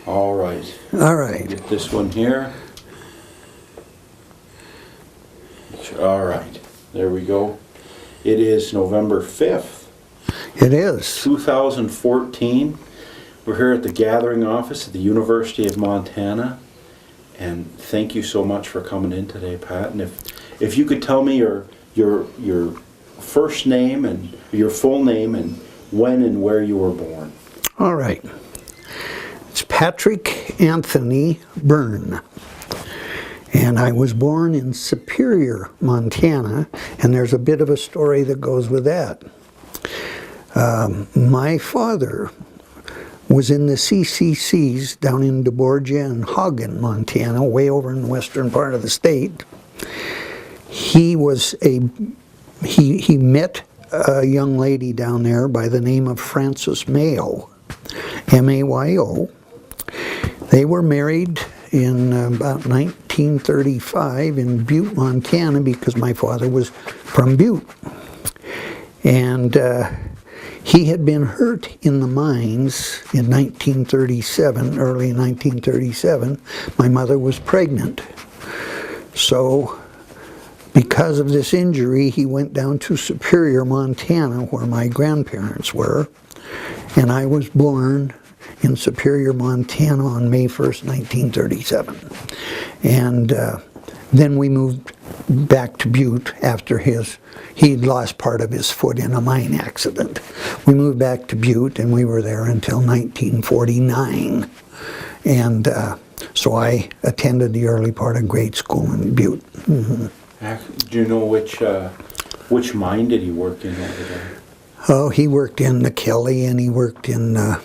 All right. All right. Get this one here. All right. There we go. It is November 5th. It is. 2014. We're here at the gathering office at the University of Montana. And thank you so much for coming in today, Pat. And if you could tell me your first name and your full name and when and where you were born. All right. It's Patrick Anthony Byrne. And I was born in Superior, Montana, and there's a bit of a story that goes with that. My father was in the CCCs down in DeBorgia and Hagen, Montana, way over in the western part of the state. He met a young lady down there by the name of Frances Mayo, M-A-Y-O. They were married in about 1935 in Butte, Montana, because my father was from Butte. And he had been hurt in the mines in 1937, early 1937. My mother was pregnant. So because of this injury, he went down to Superior, Montana, where my grandparents were. And I was born in Superior, Montana on May 1st, 1937. And then we moved back to Butte after he'd lost part of his foot in a mine accident. We moved back to Butte and we were there until 1949. And so I attended the early part of grade school in Butte. Mm-hmm. Do you know which mine did he work in over there? Oh, he worked in the Kelly, and he worked in the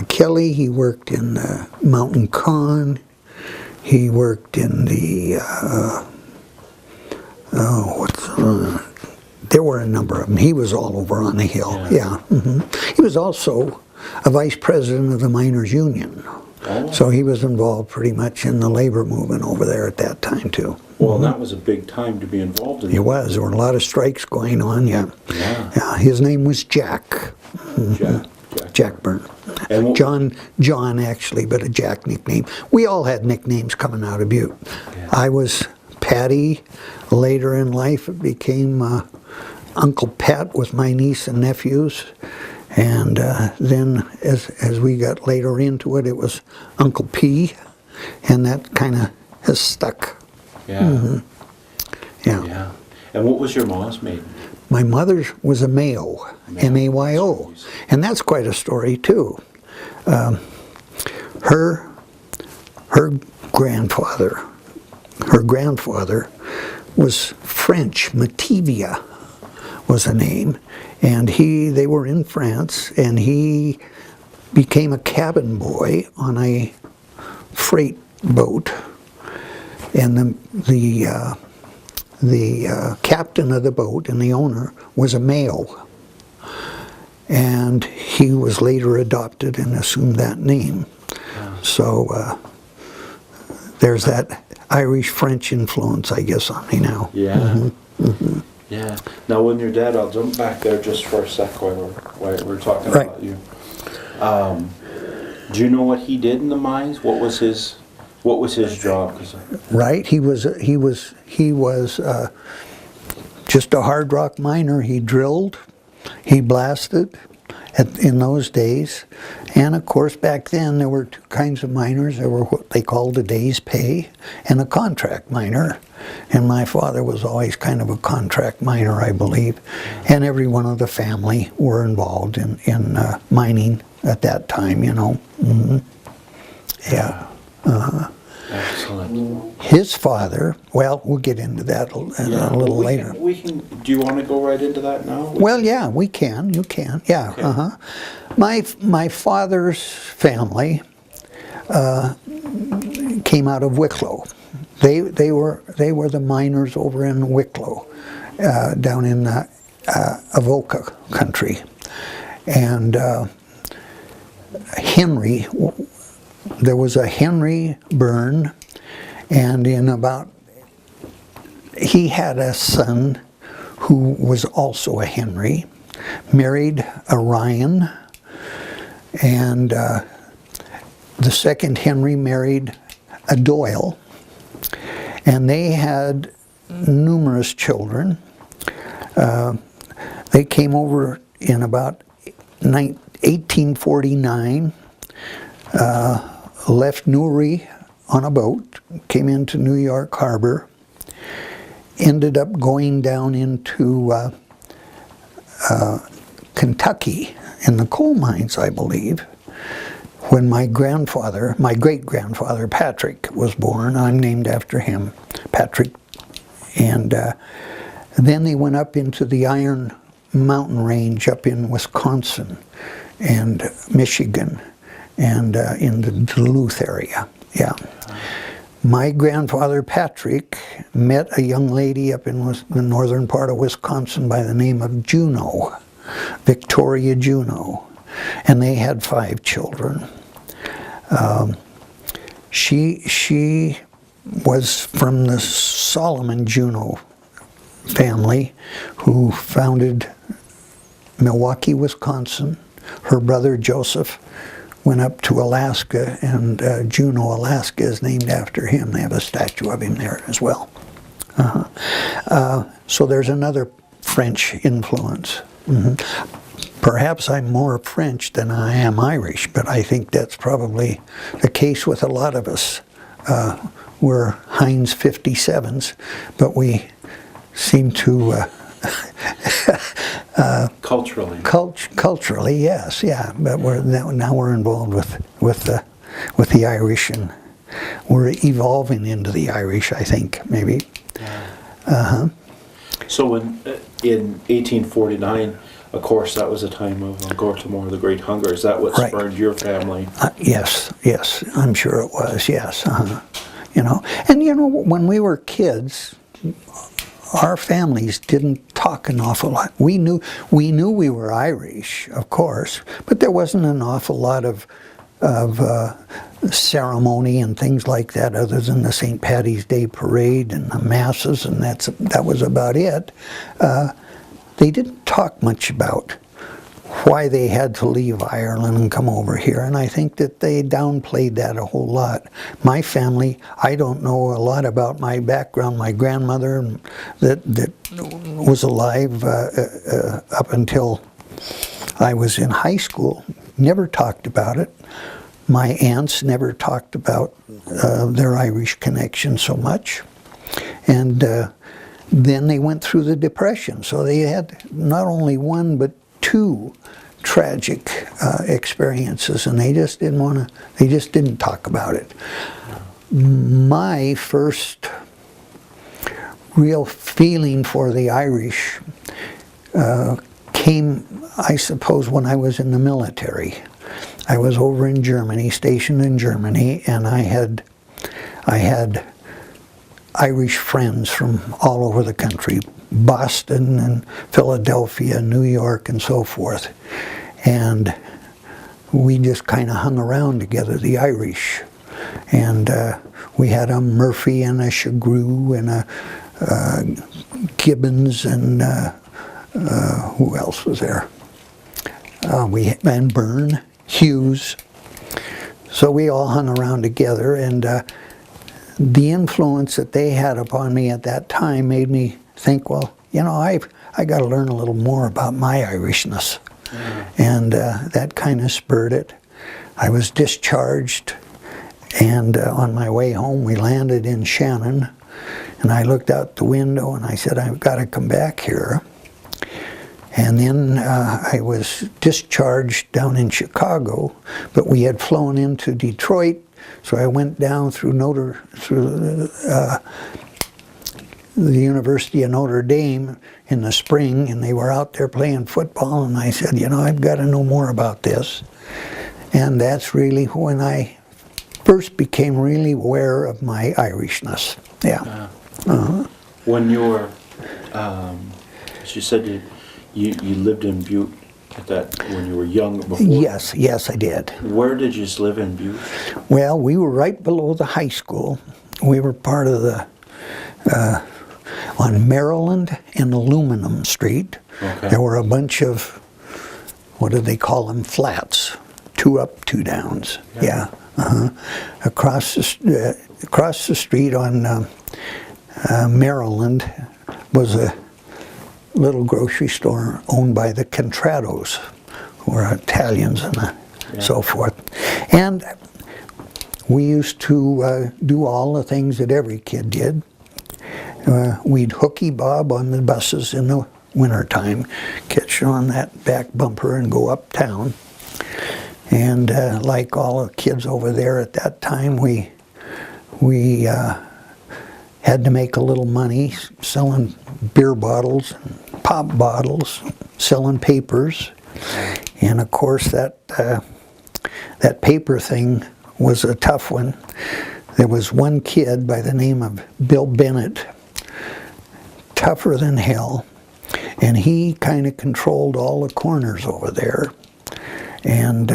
Kelly. He worked in Mountain Con. He worked in the there were a number of them. He was all over on the hill. Yeah. Mm-hmm. He was also a vice president of the Miners Union. Oh. So he was involved pretty much in the labor movement over there at that time too. Well, that was a big time to be involved in. It was. There were a lot of strikes going on. Yeah. His name was Jack. Jack Byrne. And John actually, but a Jack nickname. We all had nicknames coming out of Butte. Yeah. I was Patty. Later in life, it became Uncle Pat with my niece and nephews. And then as we got later into it, it was Uncle P. And that kind of has stuck. Yeah. Mm-hmm. Yeah. And what was your mom's maiden? My mother's was a Mayo, M-A-Y-O. And that's quite a story, too. Her grandfather was French. Mativia was a name. And they were in France, and he became a cabin boy on a freight boat. And the captain of the boat and the owner was a male. And he was later adopted and assumed that name. So there's that Irish-French influence, I guess, on me now. Yeah. Mm-hmm. Mm-hmm. Yeah. Now, when you're dead, I'll jump back there just for a sec while we're talking about you. Do you know what he did in the mines? What was his job? Right. He was just a hard rock miner. He drilled, he blasted in those days. And of course, back then there were two kinds of miners. There were what they called a day's pay and a contract miner. And my father was always kind of a contract miner, I believe. And every one of the family were involved in mining at that time, you know. Mm-hmm. Yeah. Excellent. His father, well, we'll get into that a little later. Do you want to go right into that now? Well, yeah, we can. You can. Yeah. Okay. My father's family came out of Wicklow. They were the miners over in Wicklow, down in Avoca country, and Henry. There was a Henry Byrne, and he had a son who was also a Henry, married a Ryan, and the second Henry married a Doyle, and they had numerous children. They came over in about 1849, left Newry on a boat, came into New York Harbor, ended up going down into Kentucky in the coal mines, I believe. When my great-grandfather Patrick was born, I'm named after him, Patrick. And then they went up into the Iron Mountain Range up in Wisconsin and Michigan and in the Duluth area. Yeah. My grandfather Patrick met a young lady up in the northern part of Wisconsin by the name of Juno, Victoria Juno, and they had 5 children. She was from the Solomon Juno family who founded Milwaukee, Wisconsin. Her brother Joseph went up to Alaska, and Juneau, Alaska is named after him. They have a statue of him there as well. So there's another French influence. Perhaps I'm more French than I am Irish, but I think that's probably the case with a lot of us. We're Heinz 57s, but we seem to culturally, yes, yeah. But now we're involved with the Irish, and we're evolving into the Irish, I think, maybe. Yeah. So in 1849, of course, that was a time of Gortimore, the Great Hunger. Is that what spurred your family? Yes, I'm sure it was. Yes, when we were kids, our families didn't talk an awful lot. We knew we were Irish, of course, but there wasn't an awful lot of ceremony and things like that, other than the St. Paddy's Day parade and the masses, and that was about it. They didn't talk much about why they had to leave Ireland and come over here, and I think that they downplayed that a whole lot. My family, I don't know a lot about my background. My grandmother that was alive up until I was in high school never talked about it. My aunts never talked about their Irish connection so much. And then they went through the Depression, so they had not only one but 2 tragic experiences, and they just didn't talk about it. My first real feeling for the Irish came, I suppose, when I was in the military. I was over in Germany, stationed in Germany, and I had Irish friends from all over the country, Boston and Philadelphia, New York, and so forth. And we just kind of hung around together, the Irish. And we had a Murphy and a Shagrew and a Gibbons and who else was there? And Byrne, Hughes. So we all hung around together, and the influence that they had upon me at that time made me think, well, I got to learn a little more about my Irishness. And that kind of spurred it. I was discharged, and on my way home we landed in Shannon, and I looked out the window and I said, I've got to come back here. And then I was discharged down in Chicago, but we had flown into Detroit, so I went down through the University of Notre Dame in the spring, and they were out there playing football, and I said, I've got to know more about this. And that's really when I first became really aware of my Irishness. Yeah. When you were, as you said, you lived in Butte when you were young before? Yes, I did. Where did you live in Butte? Well, we were right below the high school. We were part of the, on Maryland and Aluminum Street. Okay. There were a bunch of, what do they call them, flats. 2 up, 2 downs. Yeah. Across the street on Maryland was a little grocery store owned by the Contrados, who were Italians and so forth. And we used to do all the things that every kid did. We'd hooky bob on the buses in the wintertime, catch on that back bumper and go uptown. And like all the kids over there at that time, we had to make a little money selling beer bottles, pop bottles, selling papers. And of course that paper thing was a tough one. There was one kid by the name of Bill Bennett, tougher than hell, and he kind of controlled all the corners over there. And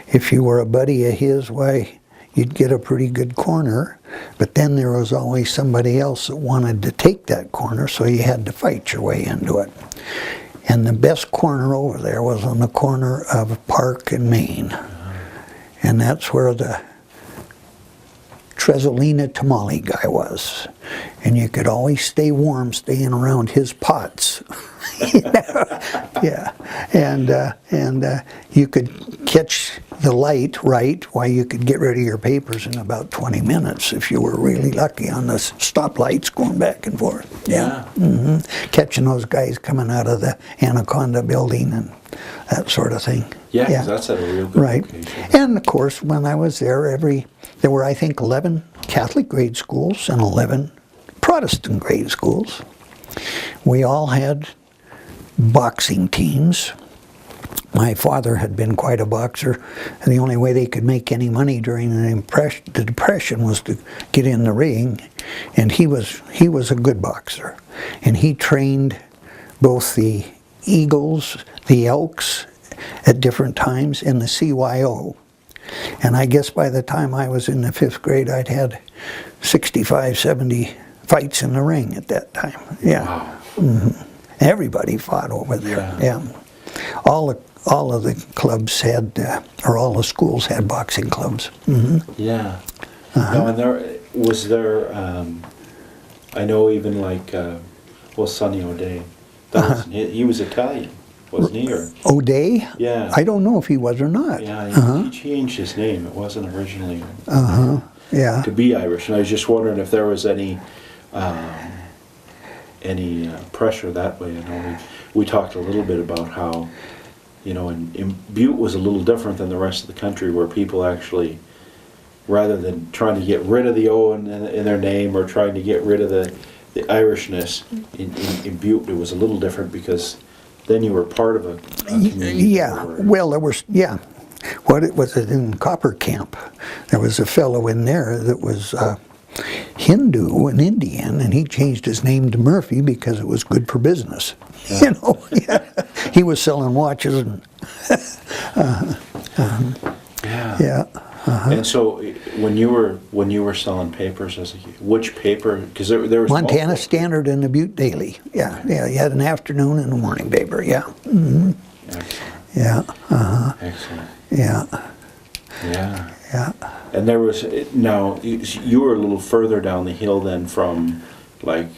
if you were a buddy of his, why, you'd get a pretty good corner, but then there was always somebody else that wanted to take that corner, so you had to fight your way into it. And the best corner over there was on the corner of Park and Main. And that's where the Tresolina tamale guy was. And you could always stay warm staying around his pots. Yeah. And you could catch the light right while you could get rid of your papers in about 20 minutes if you were really lucky on the stoplights going back and forth. Yeah. Catching those guys coming out of the Anaconda building and that sort of thing. Yeah, 'cause that's at a real good location. And of course, when I was there, there were, I think, 11 Catholic grade schools and 11 Protestant grade schools. We all had boxing teams. My father had been quite a boxer, and the only way they could make any money during the Depression was to get in the ring, and he was a good boxer. And he trained both the Eagles, the Elks, at different times, in the CYO. And I guess by the time I was in the 5th grade, I'd had 65, 70 fights in the ring at that time. Yeah. Wow. Everybody fought over there. Yeah. All of the clubs had, or all the schools had boxing clubs. Yeah. Now, and was there, I know even like, Sonny O'Day, he was Italian, wasn't he? Or? O'Day? Yeah. I don't know if he was or not. Yeah, he changed his name. It wasn't originally yeah. to be Irish. And I was just wondering if there was any pressure that way. I know we talked a little bit about how, in Butte was a little different than the rest of the country, where people actually, rather than trying to get rid of the O in their name or trying to get rid of the Irishness, in Butte it was a little different because then you were part of a community. Yeah, well, there was, what it was in Copper Camp, there was a fellow in there that was Hindu, an Indian, and he changed his name to Murphy because it was good for business. Yeah. He was selling watches and And so, when you were selling papers as a kid, which paper? Because there was Montana multiple. Standard and the Butte Daily. Yeah. You had an afternoon and a morning paper. Yeah. Excellent. Yeah. Excellent. Yeah. Yeah. Yeah. And there was now you were a little further down the hill then from like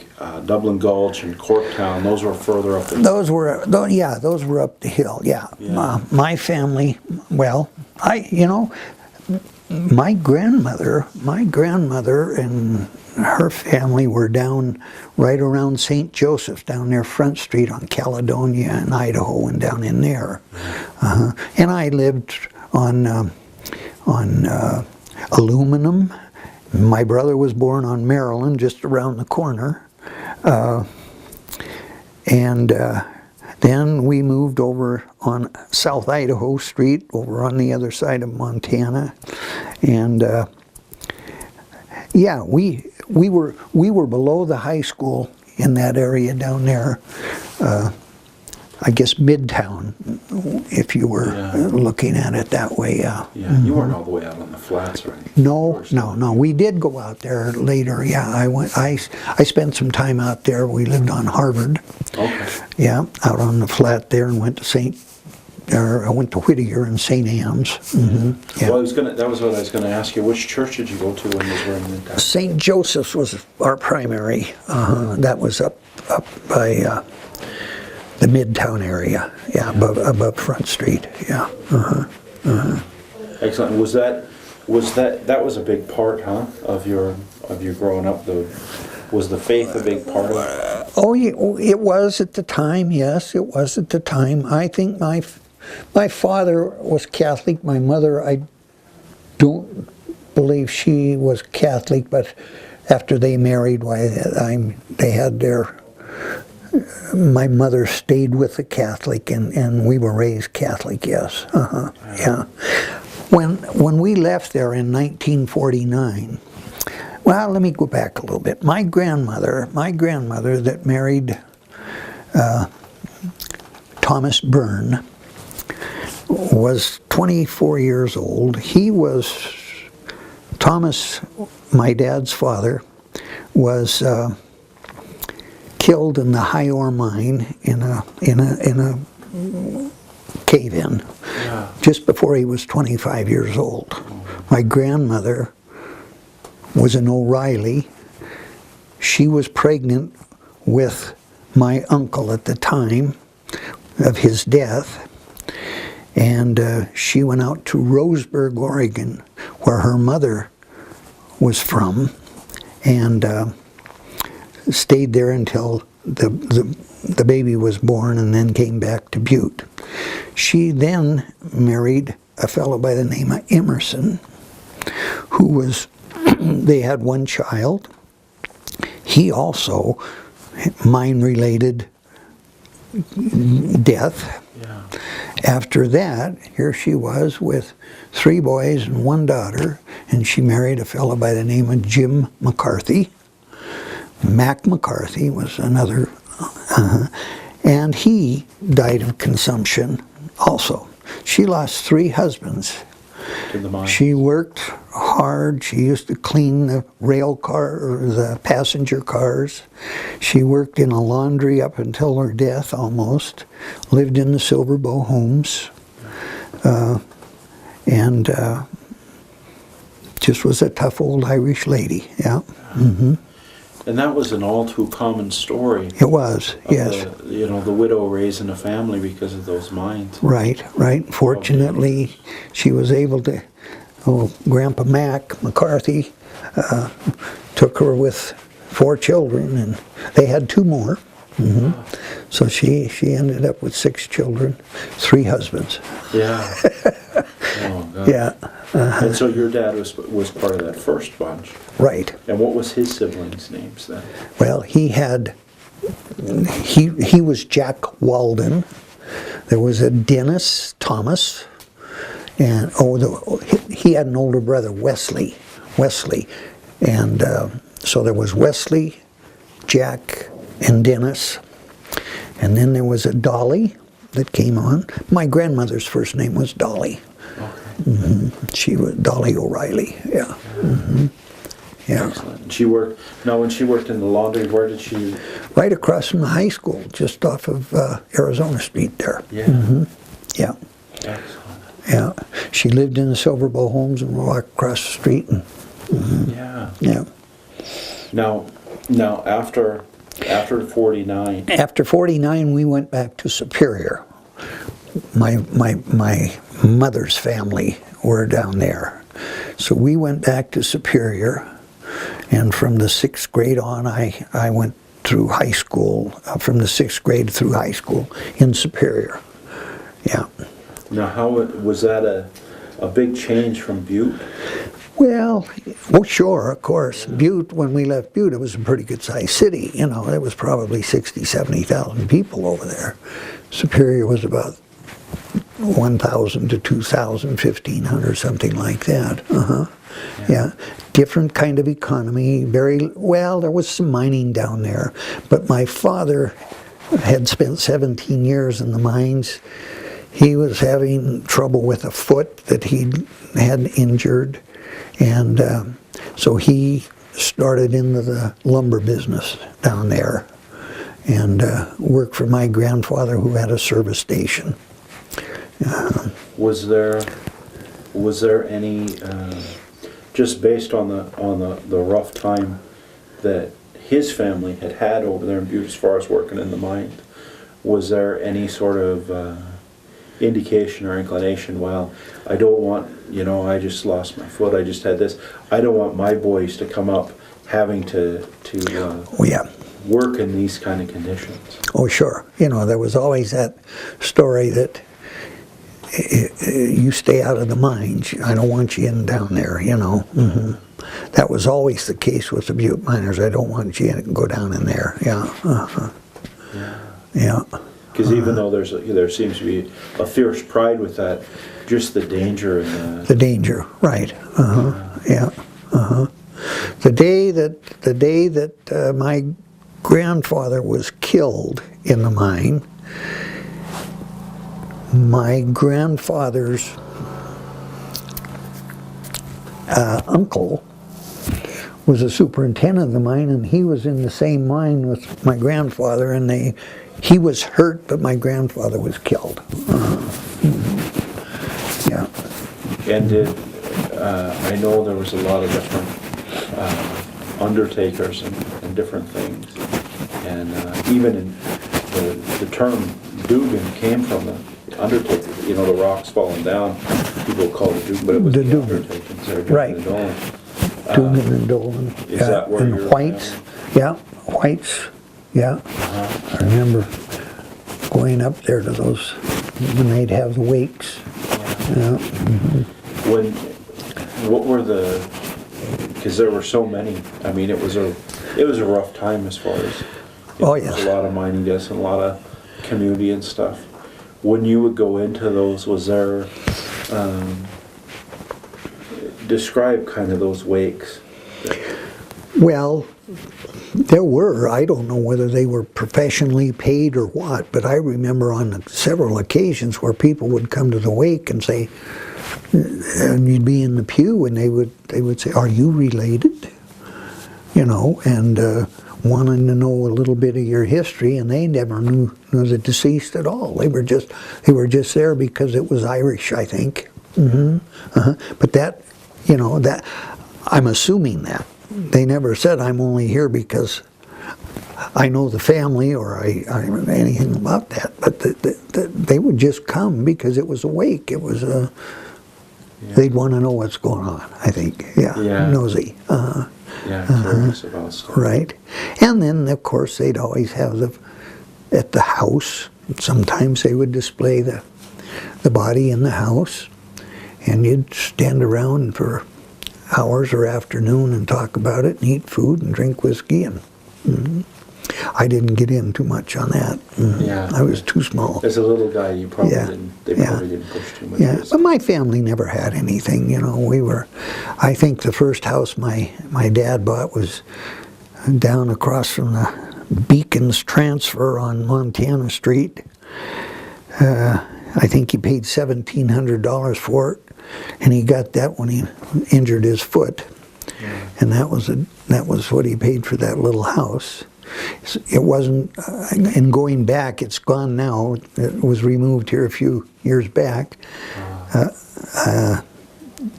Dublin Gulch and Corktown. Those were further up the hill. Those were up the hill. Yeah. My family. Well, my grandmother and her family were down right around St. Joseph, down near Front Street on Caledonia and Idaho, and down in there. And I lived on Aluminum. My brother was born on Maryland, just around the corner. Then we moved over on South Idaho Street, over on the other side of Montana. And we were below the high school in that area down there. I guess Midtown, if you were looking at it that way. Yeah, you weren't all the way out on the flats, right? No. We did go out there later. Yeah, I spent some time out there. We lived on Harvard. Okay. Yeah, out on the flat there, and went to St. I went to Whittier and St. Anne's. Yeah. Well, that was what I was going to ask you. Which church did you go to when you were in Midtown? St. Joseph's was our primary. That was up by the Midtown area. Yeah, above Front Street. Yeah. Excellent. That was a big part, huh, of your growing up? Was the faith a big part of it? Oh, it was at the time. Yes, it was at the time. I think my father was Catholic. My mother, I don't believe she was Catholic, but after they married, they had their. My mother stayed with the Catholic, and we were raised Catholic. Yes. Yeah. When we left there in 1949. Well, let me go back a little bit. My grandmother that married Thomas Byrne was 24 years old. Thomas, my dad's father, was killed in the high ore mine in a cave-in just before he was 25 years old. My grandmother was an O'Reilly. She was pregnant with my uncle at the time of his death, and she went out to Roseburg, Oregon, where her mother was from, and stayed there until the baby was born, and then came back to Butte. She then married a fellow by the name of Emerson, who was they had one child. He also, mine-related death. Yeah. After that, here she was with 3 boys and 1 daughter, and she married a fellow by the name of Jim McCarthy. Mac McCarthy was another, and he died of consumption also. She lost 3 husbands. To the mine. She worked hard. She used to clean the rail car or the passenger cars. She worked in a laundry up until her death almost. Lived in the Silver Bow homes, and just was a tough old Irish lady. Yeah. Mm-hmm. And that was an all too common story. It was, yes. The widow raising a family because of those mines. Right. Fortunately, she was able to, Grandpa Mac McCarthy took her with 4 children, and they had 2 more. Mm-hmm. So she ended up with 6 children, 3 husbands. Yeah. Oh, God. Yeah. And so your dad was part of that first bunch. Right. And what was his siblings' names then? Well, he was Jack Walden. There was a Dennis Thomas, and he had an older brother, Wesley, and so there was Wesley, Jack, and Dennis, and then there was a Dolly that came on. My grandmother's first name was Dolly. Okay. Mm-hmm. She was Dolly O'Reilly. Yeah. Mm-hmm. Yeah. Excellent. She worked. Now, when she worked in the laundry, where did she? Right across from the high school, just off of Arizona Street there. Yeah. Mm-hmm. Yeah. Excellent. Yeah. She lived in the Silver Bow homes and walked across the street. And, mm-hmm. Yeah. Yeah. Now after 49. After 49, we went back to Superior. My mother's family were down there, so we went back to Superior. And from the 6th grade on, I went through high school, from the 6th grade through high school in Superior. Yeah. Now, how was that a big change from Butte? Well, sure, of course. Butte, when we left Butte, it was a pretty good-sized city. There was probably 60,000, 70,000 people over there. Superior was about 1,000 to 2,000, 1,500, something like that. Yeah. Different kind of economy. There was some mining down there, but my father had spent 17 years in the mines. He was having trouble with a foot that he had injured, and so he started into the lumber business down there and worked for my grandfather, who had a service station. Was there any, just based on the rough time that his family had over there in Butte as far as working in the mines, was there any sort of indication or inclination, well, I don't want, I just lost my foot, I just had this, I don't want my boys to come up having to work in these kind of conditions? Oh, sure. There was always that story that you stay out of the mines. I don't want you in down there, That was always the case with the Butte miners. I don't want you to go down in there. Yeah. Because even though there seems to be a fierce pride with that, just the danger and the danger, right? The day that my grandfather was killed in the mine, my grandfather's uncle was a superintendent of the mine, and he was in the same mine with my grandfather, and he was hurt, but my grandfather was killed. Yeah. And I know there was a lot of different undertakers and different things, and even in the term Dugan came from the undertaker. The rocks falling down, people call it Dugan, but it was the undertakings. Right. Dugan and Dolan. Is that where and you're Whites? Yeah, Whites. Yeah. I remember going up there to those when they'd have the wakes. Yeah. What were because there were so many. I mean, it was a rough time as far as there was a lot of mining deaths and a lot of community and stuff. When you would go into those, was there describe kind of those wakes? Well, there were. I don't know whether they were professionally paid or what, but I remember on several occasions where people would come to the wake and say, and you'd be in the pew, and they would say, "Are you related?" And wanting to know a little bit of your history, and they never knew the deceased at all. They were just there because it was Irish, I think. But that I'm assuming that. They never said, I'm only here because I know the family or I anything about that. But they would just come because it was a wake. It was they'd want to know what's going on, I think. Nosy. Curious about stuff. Right. And then, of course, they'd always have at the house, sometimes they would display the body in the house, and you'd stand around for hours or afternoon and talk about it and eat food and drink whiskey. And I didn't get in too much on that. I was too small. As a little guy, you probably didn't. They probably didn't push too much. Yeah, but my family never had anything. We were. I think the first house my dad bought was down across from the Beacon's transfer on Montana Street. I think he paid $1,700 for it, and he got that when he injured his foot, and that was what he paid for that little house. It wasn't, and going back, it's gone now. It was removed here a few years back.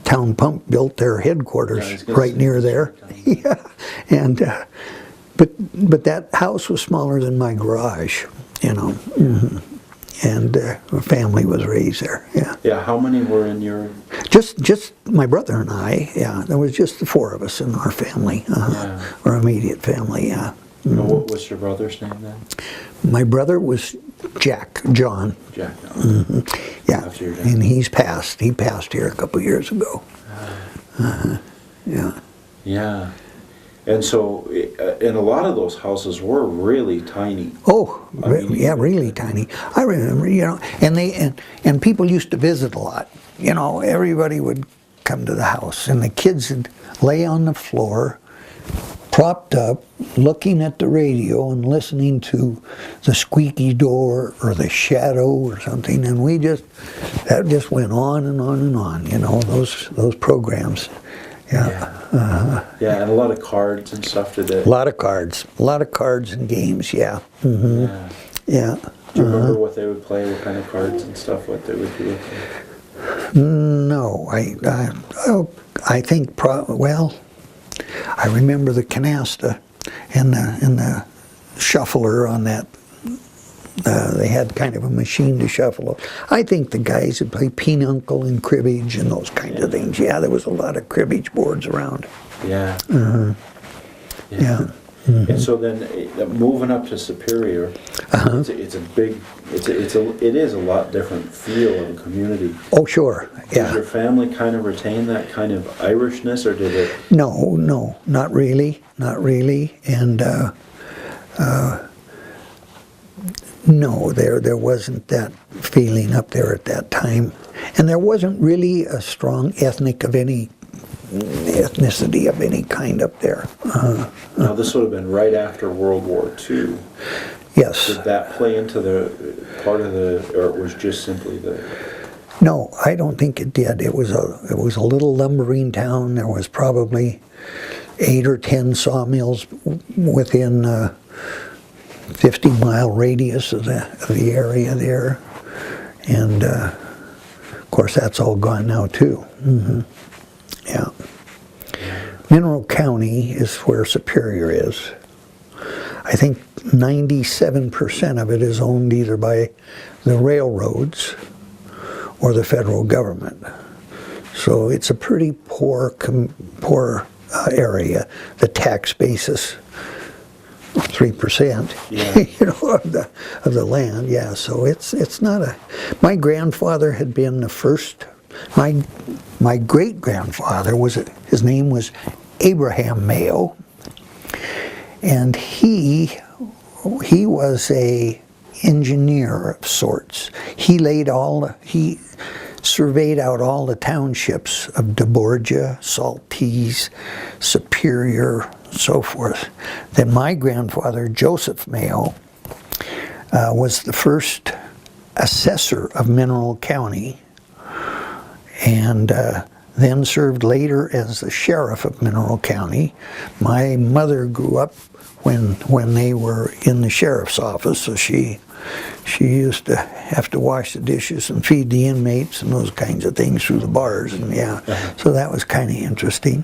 Town Pump built their headquarters right near there. And but that house was smaller than my garage, And a family was raised there. Yeah. How many were in your? Just my brother and I. Yeah, there was just the four of us in our family, our immediate family. Yeah. What was your brother's name then? My brother was John. Jack. Yeah, and he's passed. He passed here a couple years ago. Yeah. And so, and a lot of those houses were really tiny. Oh, really tiny. I remember, and people used to visit a lot. Everybody would come to the house, and the kids would lay on the floor, propped up, looking at the radio and listening to the squeaky door or the shadow or something, and that just went on and on and on. Those programs. And a lot of cards and stuff. A lot of cards and games. Yeah. Do you remember what they would play, what kind of cards and stuff, what they would do with them? No, I think, well, I remember the canasta and the shuffler on that. They had kind of a machine to shuffle. I think the guys would play pinochle and cribbage and those kinds of things. Yeah, there was a lot of cribbage boards around. Yeah. Yeah. And so then, moving up to Superior, it is a lot different feel of a community. Oh, sure. Yeah. Did your family kind of retain that kind of Irishness, or did it? No, not really, and no, there wasn't that feeling up there at that time, and there wasn't really a strong ethnicity of any kind up there. Now this would have been right after World War II. Yes. Did that play into the part of the, or it was just simply the? No, I don't think it did. It was a little lumbering town. There was probably 8 or 10 sawmills within 50-mile radius of the area there, and of course that's all gone now too. Yeah. Mineral County is where Superior is. I think 97% of it is owned either by the railroads or the federal government. So it's a pretty poor area. The tax basis, 3%, of the land. Yeah, so it's not a. My grandfather had been the first. My great grandfather his name was Abraham Mayo, and he was a engineer of sorts. He surveyed out all the townships of DeBorgia, Saltese, Superior, so forth. Then my grandfather, Joseph Mayo, was the first assessor of Mineral County, and then served later as the sheriff of Mineral County. My mother grew up when they were in the sheriff's office, so she used to have to wash the dishes and feed the inmates and those kinds of things through the bars, and so that was kind of interesting.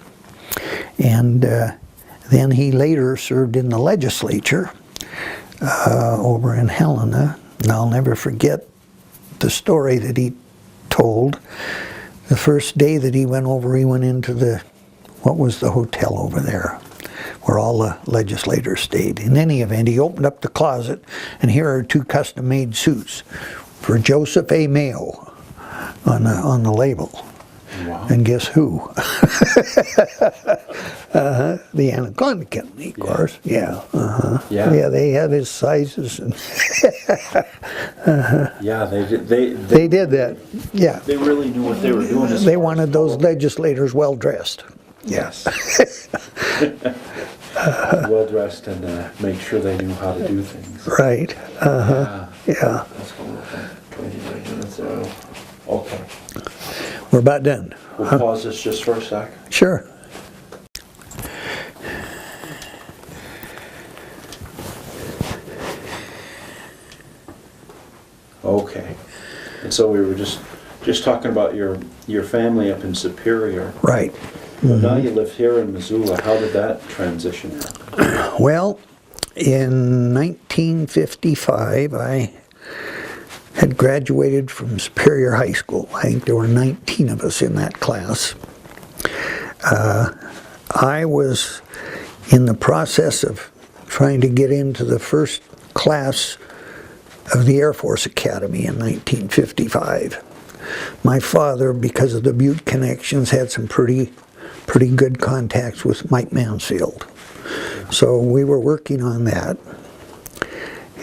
And then he later served in the legislature over in Helena, and I'll never forget the story that he told. The first day that he went over, he went into what was the hotel over there, where all the legislators stayed. In any event, he opened up the closet, and here are 2 custom-made suits for Joseph A. Mayo on the label. Wow. And guess who? The Anaconda Company, of course. Yeah. Yeah, they had his sizes. And Yeah, they did. They did that. Yeah. They really knew what they were doing. They wanted those legislators well dressed. Yes. Well dressed and make sure they knew how to do things. Right. Yeah. That's cool. Okay. We're about done. We'll pause this just for a sec. Sure. Okay. And so we were just talking about your family up in Superior. Right. Well, now you live here in Missoula. How did that transition happen? Well, in 1955, I had graduated from Superior High School. I think there were 19 of us in that class. I was in the process of trying to get into the first class of the Air Force Academy in 1955. My father, because of the Butte connections, had some pretty good contacts with Mike Mansfield. So we were working on that.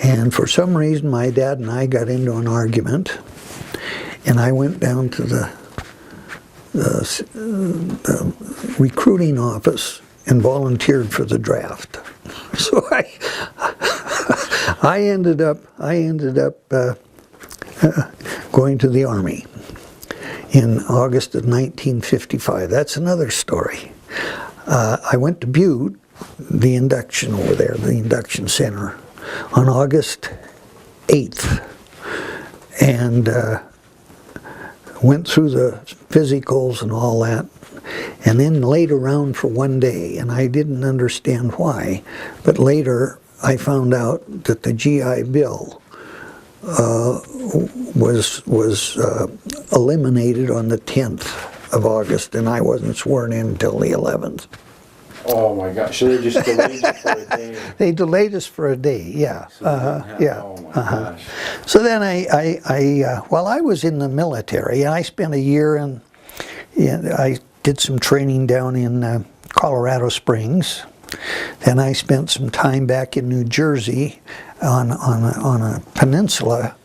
And for some reason, my dad and I got into an argument, and I went down to the recruiting office and volunteered for the draft. So I ended up going to the Army in August of 1955. That's another story. I went to Butte, the induction over there, the induction center, on August 8th, and went through the physicals and all that, and then laid around for one day, and I didn't understand why, but later I found out that the GI Bill was eliminated on the 10th of August, and I wasn't sworn in until the 11th. Oh my gosh, so they just delayed you for a day? They delayed us for a day, yeah. So they didn't have- Yeah. Oh my gosh. So then well, I was in the military, and I spent a year I did some training down in Colorado Springs. Then I spent some time back in New Jersey on a peninsula,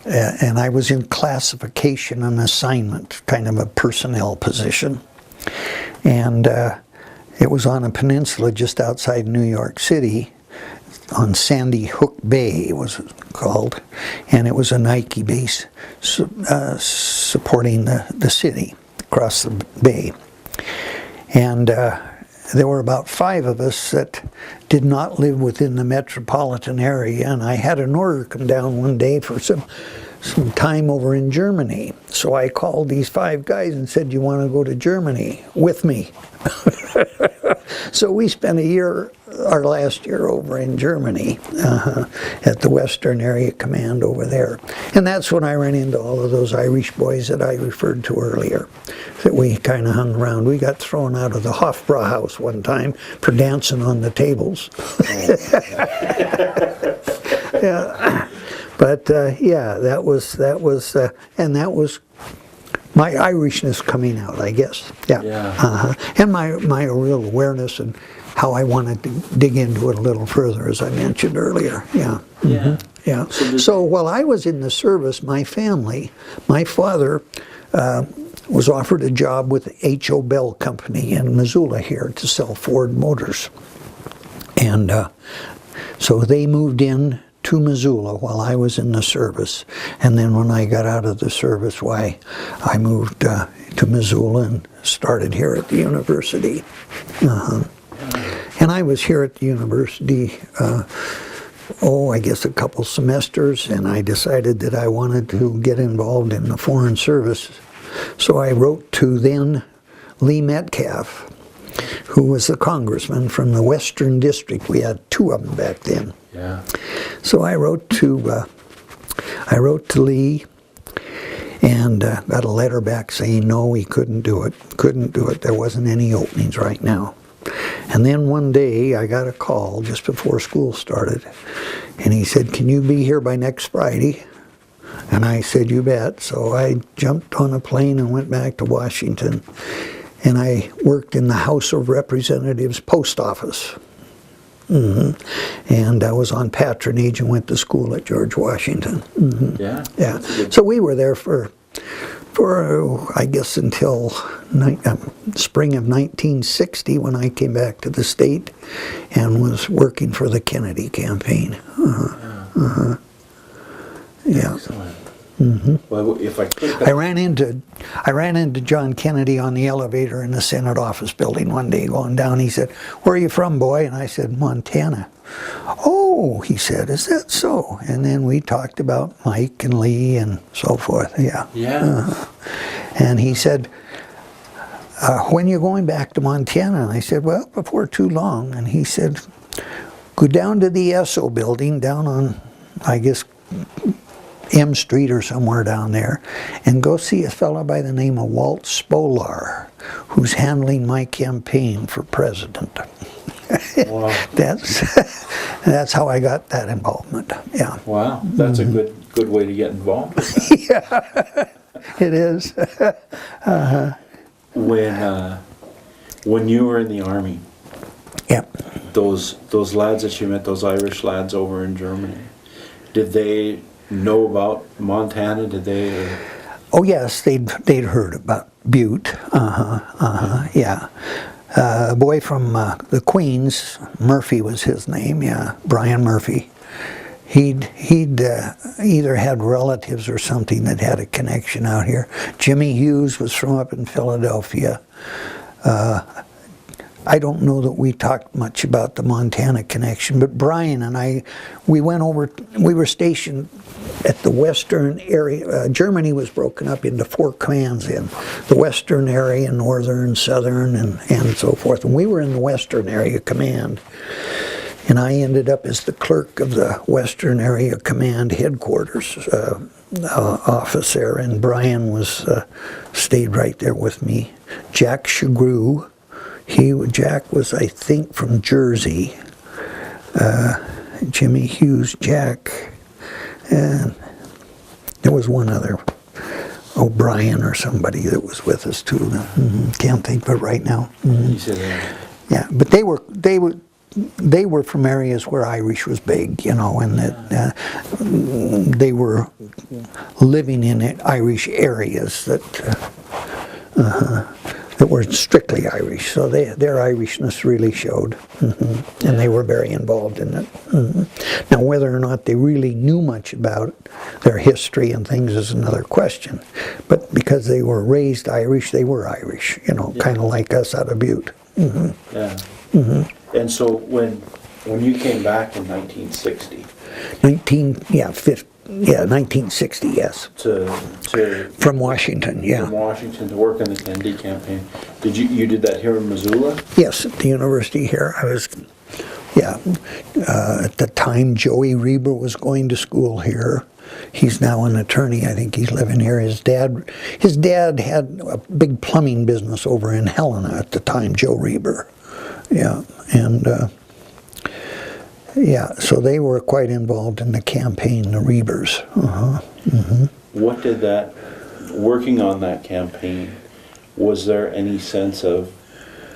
and I was in classification and assignment, kind of a personnel position. And it was on a peninsula just outside New York City, on Sandy Hook Bay, it was called, and it was a Nike base supporting the city across the bay. And there were about 5 of us that did not live within the metropolitan area, and I had an order come down one day for some time over in Germany. So I called these 5 guys and said, "You want to go to Germany with me?" So we spent our last year over in Germany at the Western Area Command over there. And that's when I ran into all of those Irish boys that I referred to earlier, that we kind of hung around. We got thrown out of the Hofbräuhaus one time for dancing on the tables. Yeah. But yeah, that was my Irishness coming out, I guess. Yeah. And my real awareness and how I wanted to dig into it a little further, as I mentioned earlier. Yeah. Yeah. Yeah. So while I was in the service, my father was offered a job with H.O. Bell Company in Missoula here to sell Ford motors. And so they moved in to Missoula while I was in the service. And then when I got out of the service, I moved to Missoula and started here at the university. And I was here at the university, I guess a couple semesters, and I decided that I wanted to get involved in the Foreign Service. So I wrote to then Lee Metcalf, who was the congressman from the Western District. We had 2 of them back then. Yeah. So I wrote to Lee and got a letter back saying no, he couldn't do it. There wasn't any openings right now. And then one day I got a call just before school started, and he said, "Can you be here by next Friday?" And I said, "You bet." So I jumped on a plane and went back to Washington, and I worked in the House of Representatives post office. And I was on patronage and went to school at George Washington. Yeah. Yeah. So we were there for I guess until spring of 1960, when I came back to the state and was working for the Kennedy campaign. Yeah. Excellent. Well, if I could, I ran into John Kennedy on the elevator in the Senate office building one day going down. He said, "Where are you from, boy?" And I said, "Montana." "Oh," he said, "is that so?" And then we talked about Mike and Lee and so forth. Yeah. yeah. And he said, "When are you going back to Montana?" And I said, "Well, before too long." And he said, "Go down to the Esso building down on, I guess, M Street or somewhere down there, and go see a fellow by the name of Walt Spolar, who's handling my campaign for president." Wow. That's how I got that involvement. Yeah. Wow. That's a good way to get involved with that. Yeah, it is. When you were in the Army, Yep. those lads that you met, those Irish lads over in Germany, did they know about Montana? Did they? Oh yes, they'd heard about Butte. Yeah. A boy from the Queens, Murphy was his name. Yeah, Brian Murphy. He'd either had relatives or something that had a connection out here. Jimmy Hughes was from up in Philadelphia. I don't know that we talked much about the Montana connection, but Brian and I, we were stationed at the western area. Germany was broken up into 4 commands in the western area, northern, southern, and so forth. And we were in the western area command. And I ended up as the clerk of the Western Area Command headquarters office there, and Brian stayed right there with me. Jack Shagrew, Jack was, I think, from Jersey. Jimmy Hughes, Jack, and there was one other, O'Brien or somebody that was with us too. Can't think of it right now. You said that. Yeah, but they were from areas where Irish was big, you know, and that they were living in Irish areas that were strictly Irish. So their Irishness really showed, and they were very involved in it. Now, whether or not they really knew much about their history and things is another question. But because they were raised Irish, they were Irish, you know, kind of like us out of Butte. Yeah. And so when you came back in 1960, 1960, yes. From Washington, yeah. From Washington to work in the Kennedy campaign. You did that here in Missoula? Yes, at the university here. I was, at the time Joey Reber was going to school here. He's now an attorney. I think he's living here. His dad had a big plumbing business over in Helena at the time, Joe Reber. Yeah, and so they were quite involved in the campaign, the Rebers. What did that, working on that campaign, was there any sense of,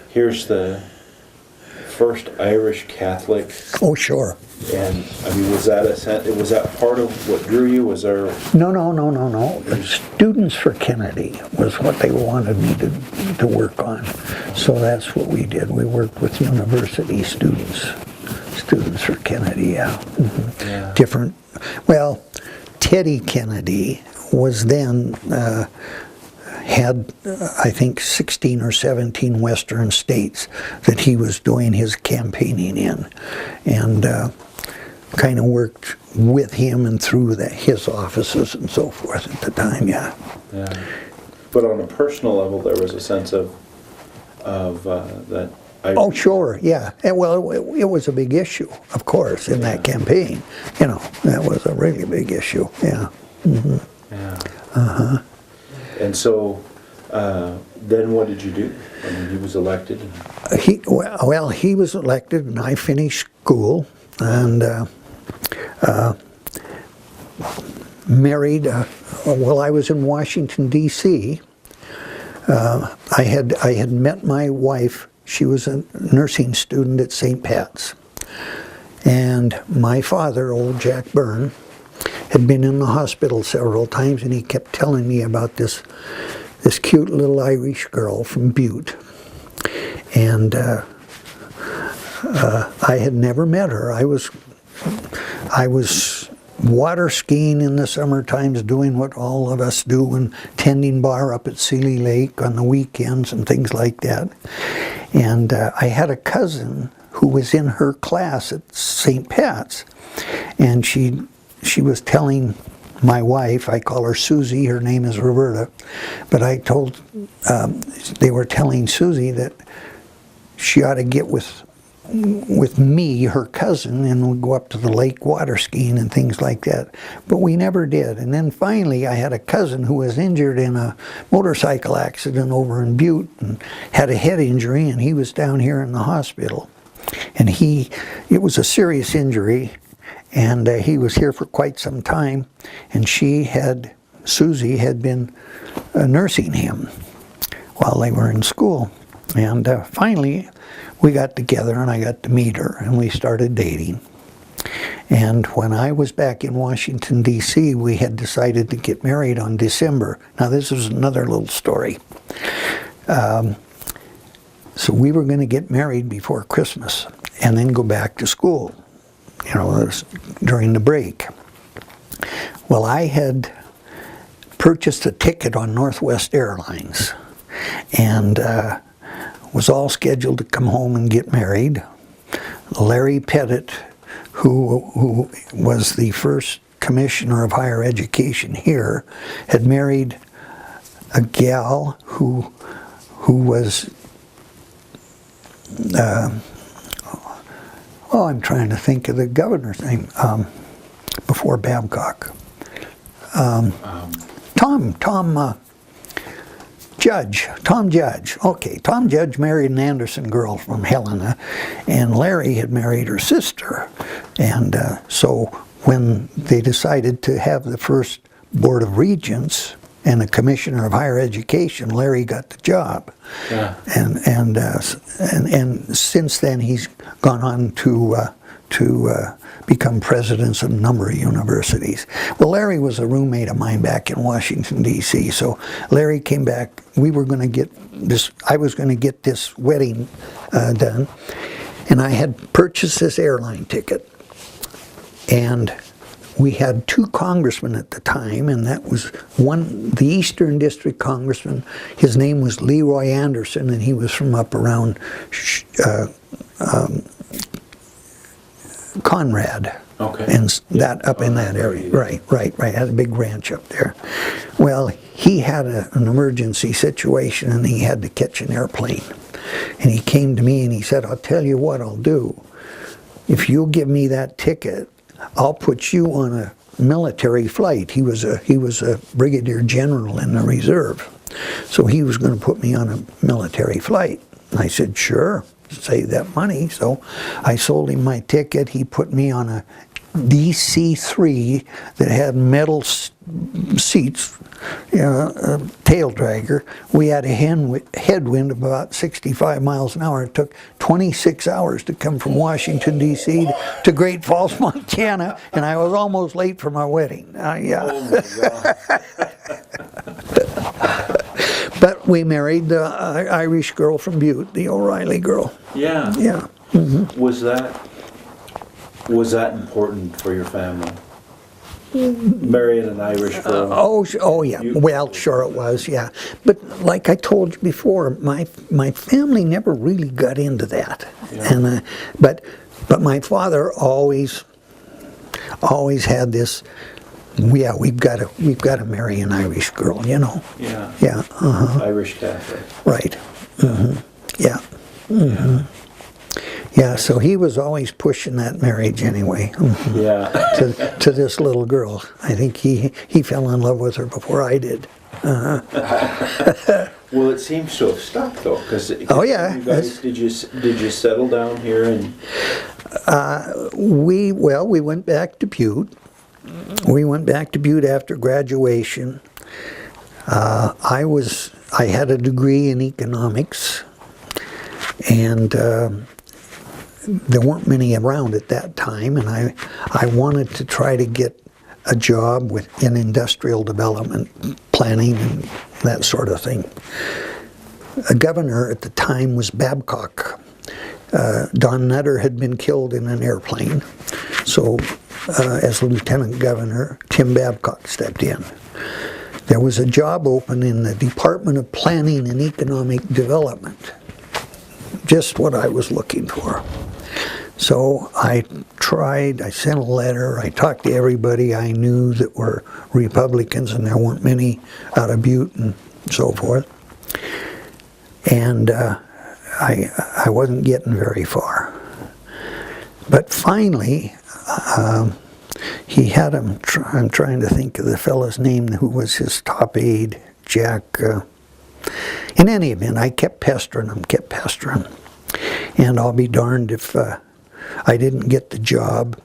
here's the first Irish Catholic? Oh, sure. And I mean, was that part of what drew you? Was there? No. Students for Kennedy was what they wanted me to work on. So that's what we did. We worked with university students. Students for Kennedy, yeah. Different. Well, Teddy Kennedy was then had, I think, 16 or 17 western states that he was doing his campaigning in, and kind of worked with him and through his offices and so forth at the time, yeah. But on a personal level, there was a sense of that. Oh, sure, yeah. And well, it was a big issue, of course, in that campaign. You know, that was a really big issue, yeah. And so, then what did you do? I mean, he was elected. He was elected, and I finished school and married. While I was in Washington D.C., I had met my wife. She was a nursing student at St. Pat's, and my father, old Jack Byrne, had been in the hospital several times, and he kept telling me about this cute little Irish girl from Butte. And I had never met her. I was water skiing in the summer times, doing what all of us do, and tending bar up at Seeley Lake on the weekends and things like that. And I had a cousin who was in her class at St. Pat's, and she was telling my wife, I call her Susie, her name is Roberta, but they were telling Susie that she ought to get with me, her cousin, and we'd go up to the lake water skiing and things like that. But we never did. And then finally I had a cousin who was injured in a motorcycle accident over in Butte and had a head injury, and he was down here in the hospital. And it was a serious injury, and he was here for quite some time, and Susie had been nursing him while they were in school. And finally we got together, and I got to meet her, and we started dating. And when I was back in Washington, D.C., we had decided to get married on December. Now, this is another little story. So we were going to get married before Christmas and then go back to school, you know, during the break. Well, I had purchased a ticket on Northwest Airlines, and was all scheduled to come home and get married. Larry Pettit, who was the first commissioner of higher education here, had married a gal who was, I'm trying to think of the governor's name, before Babcock. Tom Judge. Okay, Tom Judge married an Anderson girl from Helena, and Larry had married her sister. And so when they decided to have the first Board of Regents and a Commissioner of Higher Education, Larry got the job. Yeah. And since then he's gone on to become presidents of a number of universities. Well, Larry was a roommate of mine back in Washington, D.C., so Larry came back. We were going to get this, I was going to get this wedding done, and I had purchased this airline ticket, and we had two congressmen at the time, and that was one, the Eastern District congressman. His name was Leroy Anderson, and he was from up around Conrad. Okay. And that up in that area. Right. Had a big ranch up there. Well, he had an emergency situation, and he had to catch an airplane. And he came to me and he said, "I'll tell you what I'll do. If you'll give me that ticket, I'll put you on a military flight." He was a brigadier general in the reserve, so he was going to put me on a military flight. And I said, "Sure, save that money." So I sold him my ticket. He put me on a DC-3 that had metal seats, a tail dragger. We had a headwind of about 65 miles an hour. It took 26 hours to come from Washington, D.C. to Great Falls, Montana, and I was almost late for my wedding. Yeah. Oh my God. But we married the Irish girl from Butte, the O'Reilly girl. Yeah. Yeah. Mm-hmm. Was that important for your family? Marrying an Irish girl? Oh yeah. Well, sure it was, yeah. But like I told you before, my family never really got into that. Yeah. And but my father always had this. Yeah, we've got to marry an Irish girl, you know. Yeah. Yeah. Uh-huh. Irish Catholic. Right. Mm-hmm. Yeah. Mm-hmm. Yeah. So he was always pushing that marriage anyway. Mm-hmm. Yeah. to this little girl. I think he fell in love with her before I did. Uh-huh. Well, it seems to have stuck though, because oh yeah. You guys, did you settle down here and? We went back to Butte. We went back to Butte after graduation. I had a degree in economics, and there weren't many around at that time, and I wanted to try to get a job in industrial development, planning, and that sort of thing. A governor at the time was Babcock. Don Nutter had been killed in an airplane, so as lieutenant governor, Tim Babcock stepped in. There was a job open in the Department of Planning and Economic Development, just what I was looking for. So I sent a letter, I talked to everybody I knew that were Republicans, and there weren't many out of Butte and so forth. And I wasn't getting very far. But finally, he had him, I'm trying to think of the fellow's name who was his top aide, Jack. In any event, I kept pestering him. And I'll be darned if I didn't get the job.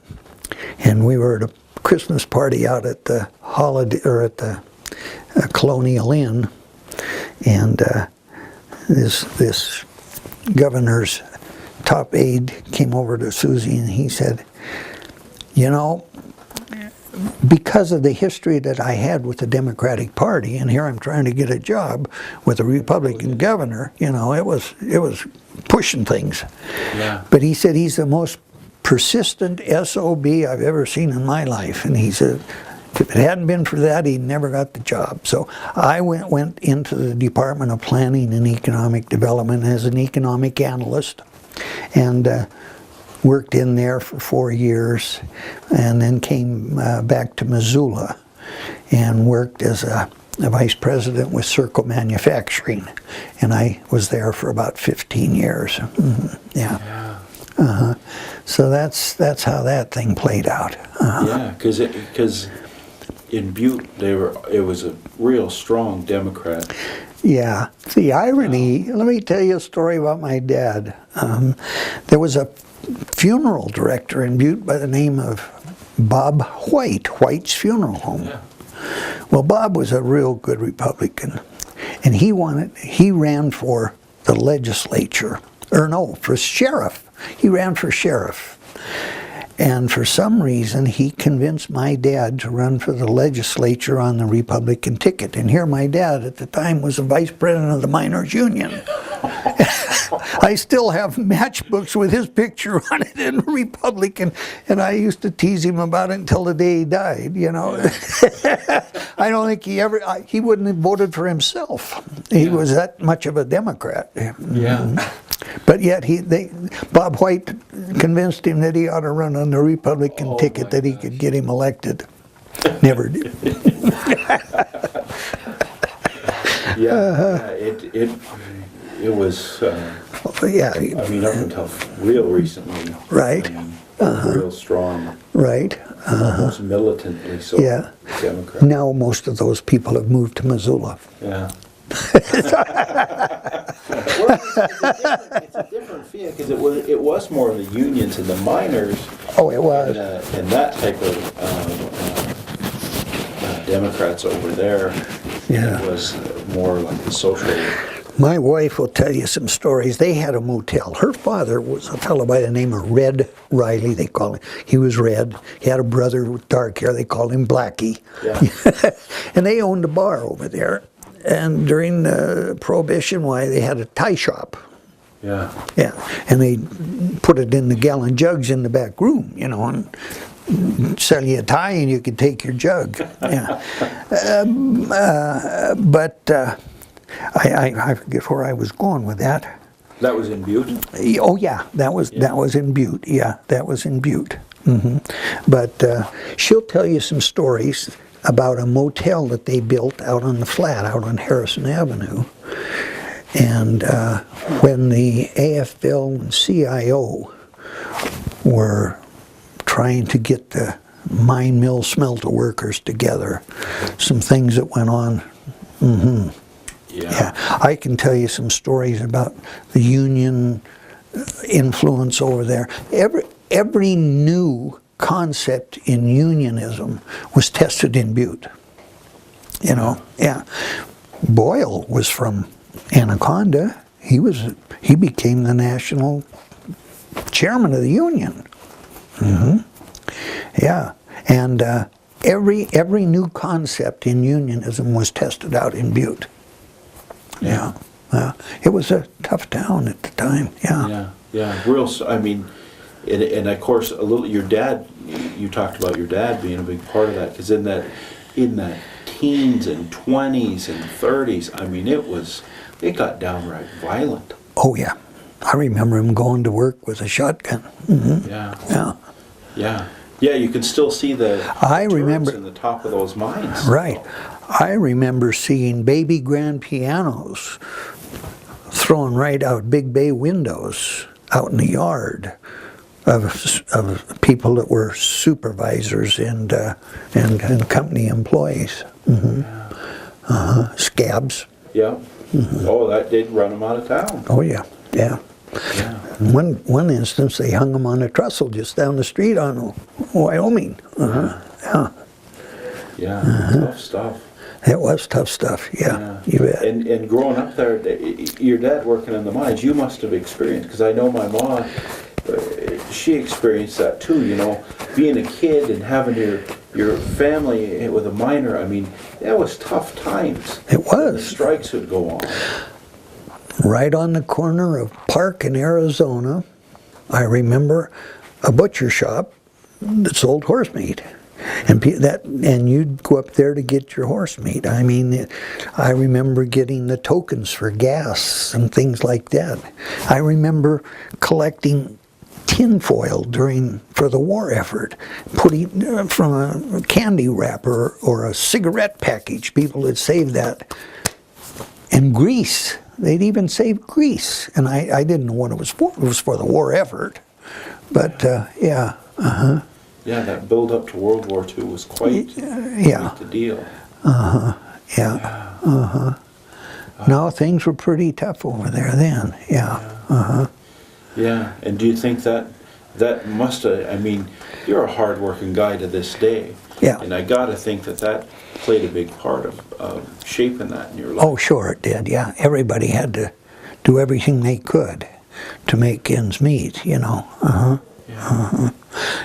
And we were at a Christmas party out at the Colonial Inn, and this governor's top aide came over to Susie and he said, "You know, because of the history that I had with the Democratic Party, and here I'm trying to get a job with a Republican governor, you know, it was pushing things." Yeah. But he said he's the most persistent SOB I've ever seen in my life, and he said, If it hadn't been for that, he never got the job. So I went into the Department of Planning and Economic Development as an economic analyst, and worked in there for 4 years, and then came back to Missoula and worked as a vice president with Circle Manufacturing, and I was there for about 15 years. Yeah. So that's how that thing played out. Yeah, because in Butte it was a real strong Democrat. Yeah. The irony, let me tell you a story about my dad. There was a funeral director in Butte by the name of Bob White's Funeral Home. Yeah. Well, Bob was a real good Republican, and he ran for the legislature, or no, for sheriff. He ran for sheriff. And for some reason, he convinced my dad to run for the legislature on the Republican ticket. And here my dad at the time was the vice president of the miners' union. I still have matchbooks with his picture on it in Republican, and I used to tease him about it until the day he died, you know. I don't think he wouldn't have voted for himself. He was that much of a Democrat. Yeah. But yet Bob White convinced him that he ought to run on the Republican ticket, that he could get him elected. Never did. It was. Yeah. I mean, up until real recently. Right. I mean, real strong. Right. Almost militantly so. Yeah. Democrat. Now most of those people have moved to Missoula. Yeah. It's a different feel because it was more of the unions and the miners. Oh, it was. And that type of Democrats over there. Yeah. It was more like the social. My wife will tell you some stories. They had a motel. Her father was a fellow by the name of Red Riley, they call him. He was red. He had a brother with dark hair. They called him Blackie. Yeah. And they owned a bar over there. And during Prohibition, they had a tie shop. Yeah. Yeah. And they put it in the gallon jugs in the back room, you know, and sell you a tie and you could take your jug. Yeah. But I forget where I was going with that. That was in Butte? Oh yeah, that was in Butte. Yeah, that was in Butte. But she'll tell you some stories about a motel that they built out on the flat, out on Harrison Avenue. And when the AFL and CIO were trying to get the mine mill smelter workers together, some things that went on. Yeah, I can tell you some stories about the union influence over there. Every new concept in unionism was tested in Butte. You know, yeah. Boyle was from Anaconda. He became the national chairman of the union. Yeah, and every new concept in unionism was tested out in Butte. Yeah. It was a tough town at the time. Yeah. Real. I mean, and of course, your dad. You talked about your dad being a big part of that, because in that teens and 20s and 30s, I mean, it got downright violent. Oh yeah, I remember him going to work with a shotgun. Yeah. You can still see the turrets in the top of those mines. Right. I remember seeing baby grand pianos thrown right out big bay windows out in the yard of people that were supervisors and company employees. Scabs. Yeah. Oh, that did run them out of town. Oh yeah. One instance, they hung them on a trestle just down the street on Wyoming. Tough stuff. It was tough stuff, yeah. You bet. And growing up there, your dad working in the mines, you must have experienced, because I know my mom, she experienced that too, you know, being a kid and having your family with a miner. I mean, that was tough times. It was. The strikes would go on. Right on the corner of Park in Arizona, I remember a butcher shop that sold horse meat. And you'd go up there to get your horse meat. I mean, I remember getting the tokens for gas and things like that. I remember collecting tinfoil for the war effort, putting from a candy wrapper or a cigarette package. People had saved that. And grease. They'd even save grease. And I didn't know what it was for. It was for the war effort. But, yeah. Uh-huh. Yeah, that build up to World War II was quite the deal. Yeah. No, things were pretty tough over there then. Yeah. Yeah, and do you think that must have, I mean, you're a hard-working guy to this day. Yeah. And I got to think that played a big part of shaping that in your life. Oh, sure it did, yeah. Everybody had to do everything they could to make ends meet, you know.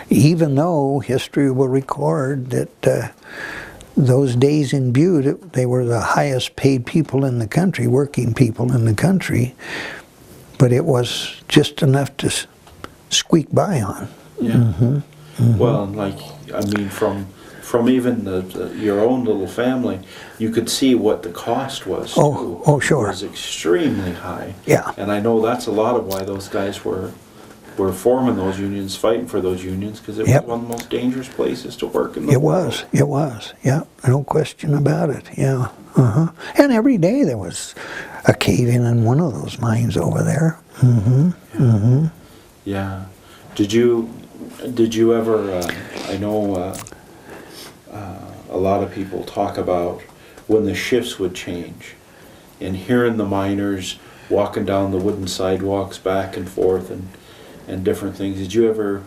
Even though history will record that those days in Butte, they were the highest paid people in the country, working people in the country, but it was just enough to squeak by on. Yeah. Well, like, I mean, from even your own little family, you could see what the cost was. Oh, sure. It was extremely high. Yeah. And I know that's a lot of why those guys were forming those unions, fighting for those unions, because it was one of the most dangerous places to work in the world. It was, yeah, no question about it, yeah. And every day there was a cave-in in one of those mines over there. Yeah. Did you ever, I know a lot of people talk about when the shifts would change, and hearing the miners walking down the wooden sidewalks back and forth and different things. Did you ever,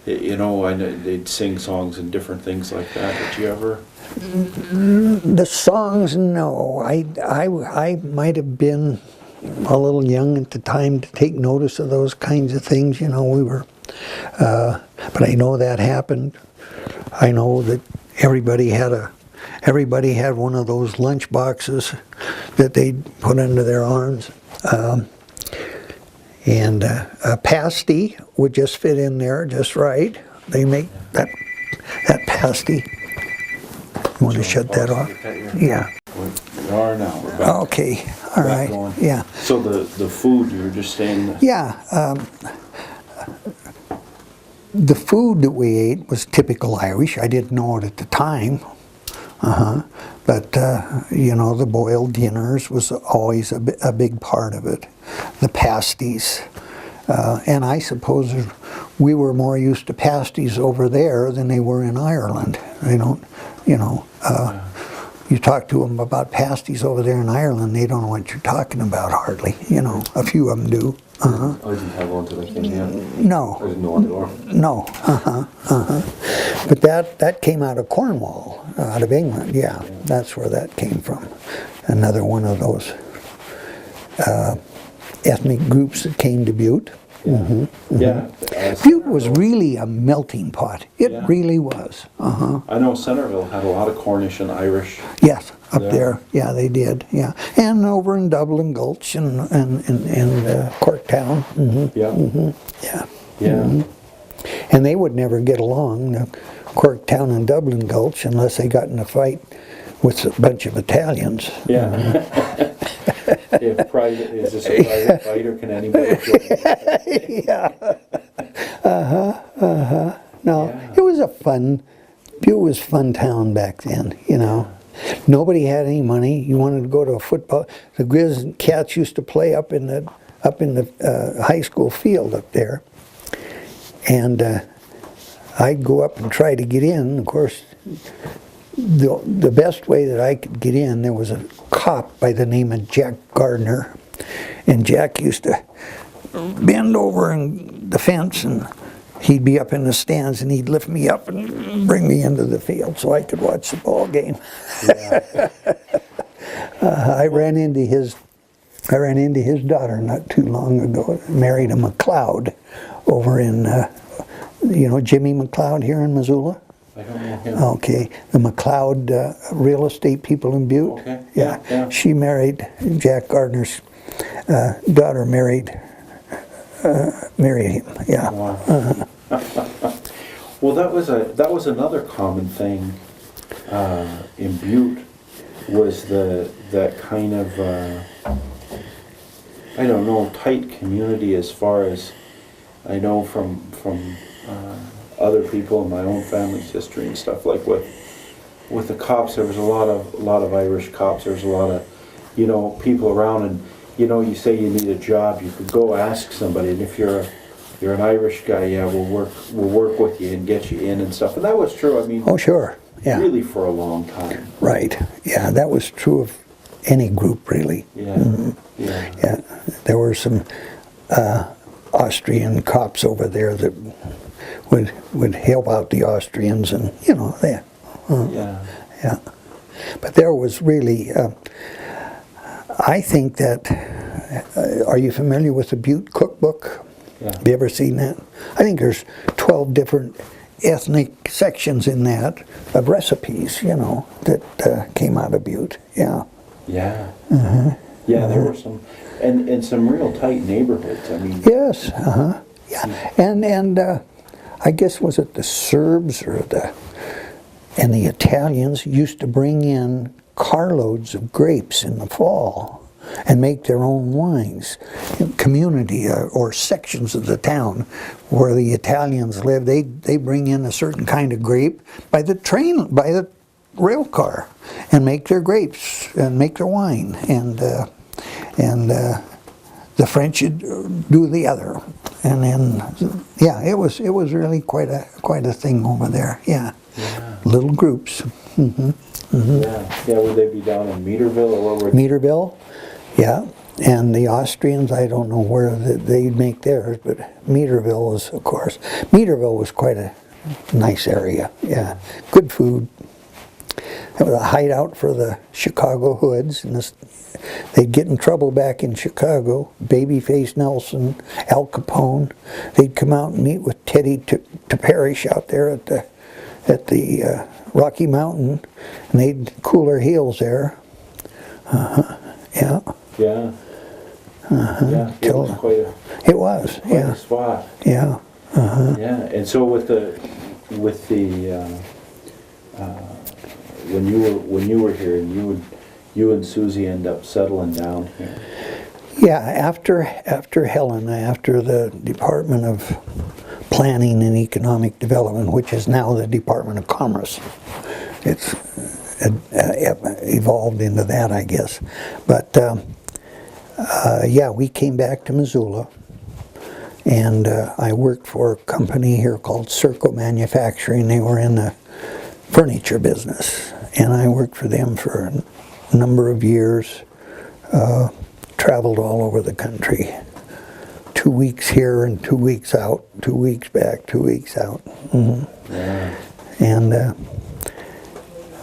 you know, I know they'd sing songs and different things like that. Did you ever? The songs, no. I might have been a little young at the time to take notice of those kinds of things. You know, we were, but I know that happened. I know that everybody had one of those lunch boxes that they'd put under their arms. And a pasty would just fit in there just right. They make that pasty. You want to shut that off? Yeah. We are now. We're back. Okay. All right. Going. Yeah. So the food, you were just saying. Yeah. The food that we ate was typical Irish. I didn't know it at the time. But, you know, the boiled dinners was always a big part of it. The pasties. And I suppose we were more used to pasties over there than they were in Ireland. They don't, you know, you talk to them about pasties over there in Ireland, they don't know what you're talking about hardly. You know, a few of them do. I didn't have one till I came here. No. I didn't know what they were. No. But that came out of Cornwall, out of England. Yeah, that's where that came from. Another one of those ethnic groups that came to Butte. Yeah. Butte was really a melting pot. It really was. I know Centerville had a lot of Cornish and Irish. Yes, up there. Yeah, they did. Yeah, and over in Dublin Gulch and Corktown. Yeah. And they would never get along, Corktown and Dublin Gulch, unless they got in a fight with a bunch of Italians. Yeah. If private, is this a private fight or can anybody join? Yeah. No, it was Butte was a fun town back then, you know. Nobody had any money. You wanted to go to a football. The Grizz and Cats used to play up in the high school field up there. And I'd go up and try to get in. Of course, the best way that I could get in, there was a cop by the name of Jack Gardner, and Jack used to bend over in the fence, and he'd be up in the stands, and he'd lift me up and bring me into the field so I could watch the ball game. Yeah. I ran into his daughter not too long ago. Married a McLeod over in, you know, Jimmy McLeod here in Missoula. I don't know him. Okay, the McLeod real estate people in Butte. Okay. Yeah. She married Jack Gardner's daughter. Married him. Yeah. Wow. Well, that was another common thing in Butte, was that kind of I don't know, tight community, as far as I know from other people in my own family's history and stuff. Like with the cops, there was a lot of Irish cops. There was a lot of, you know, people around, and you know, you say you need a job, you could go ask somebody, and if you're an Irish guy, yeah, we'll work with you and get you in and stuff. And that was true. I mean, Oh, sure. Yeah. really for a long time. Right. Yeah, that was true of any group, really. Yeah. Yeah. Yeah. There were some Austrian cops over there that would help out the Austrians, and you know, Yeah. yeah. But there was really, I think that. Are you familiar with the Butte cookbook? Yeah. Have you ever seen that? I think there's 12 different ethnic sections in that of recipes, you know, that came out of Butte. Yeah. Yeah. Yeah, there were some, and some real tight neighborhoods. I mean. Yes. Yeah. And I guess, was it the Serbs or the Italians used to bring in carloads of grapes in the fall and make their own wines. Community or sections of the town where the Italians live, they bring in a certain kind of grape by the rail car, and make their grapes and make their wine, and the French would do the other, and then yeah, it was really quite a thing over there. Yeah, little groups. Yeah. Would they be down in Meterville, or where were they? Meterville, yeah, and the Austrians, I don't know where they'd make theirs, but Meterville was, of course, Meterville was quite a nice area. Yeah, good food. It was a hideout for the Chicago hoods, and they'd get in trouble back in Chicago. Babyface Nelson, Al Capone, they'd come out and meet with Teddy Parrish out there at the Rocky Mountain, and they'd cool their heels there. Yeah. Yeah. Yeah. It was quite a spot. Yeah. Yeah. And so with the when you were here, you and Susie end up settling down here. Yeah, after Helena, after the Department of Planning and Economic Development, which is now the Department of Commerce, it's evolved into that, I guess. But yeah, we came back to Missoula, and I worked for a company here called Serco Manufacturing. They were in the furniture business, and I worked for them for a number of years. Traveled all over the country. 2 weeks here and 2 weeks out. 2 weeks back, 2 weeks out. Yeah. And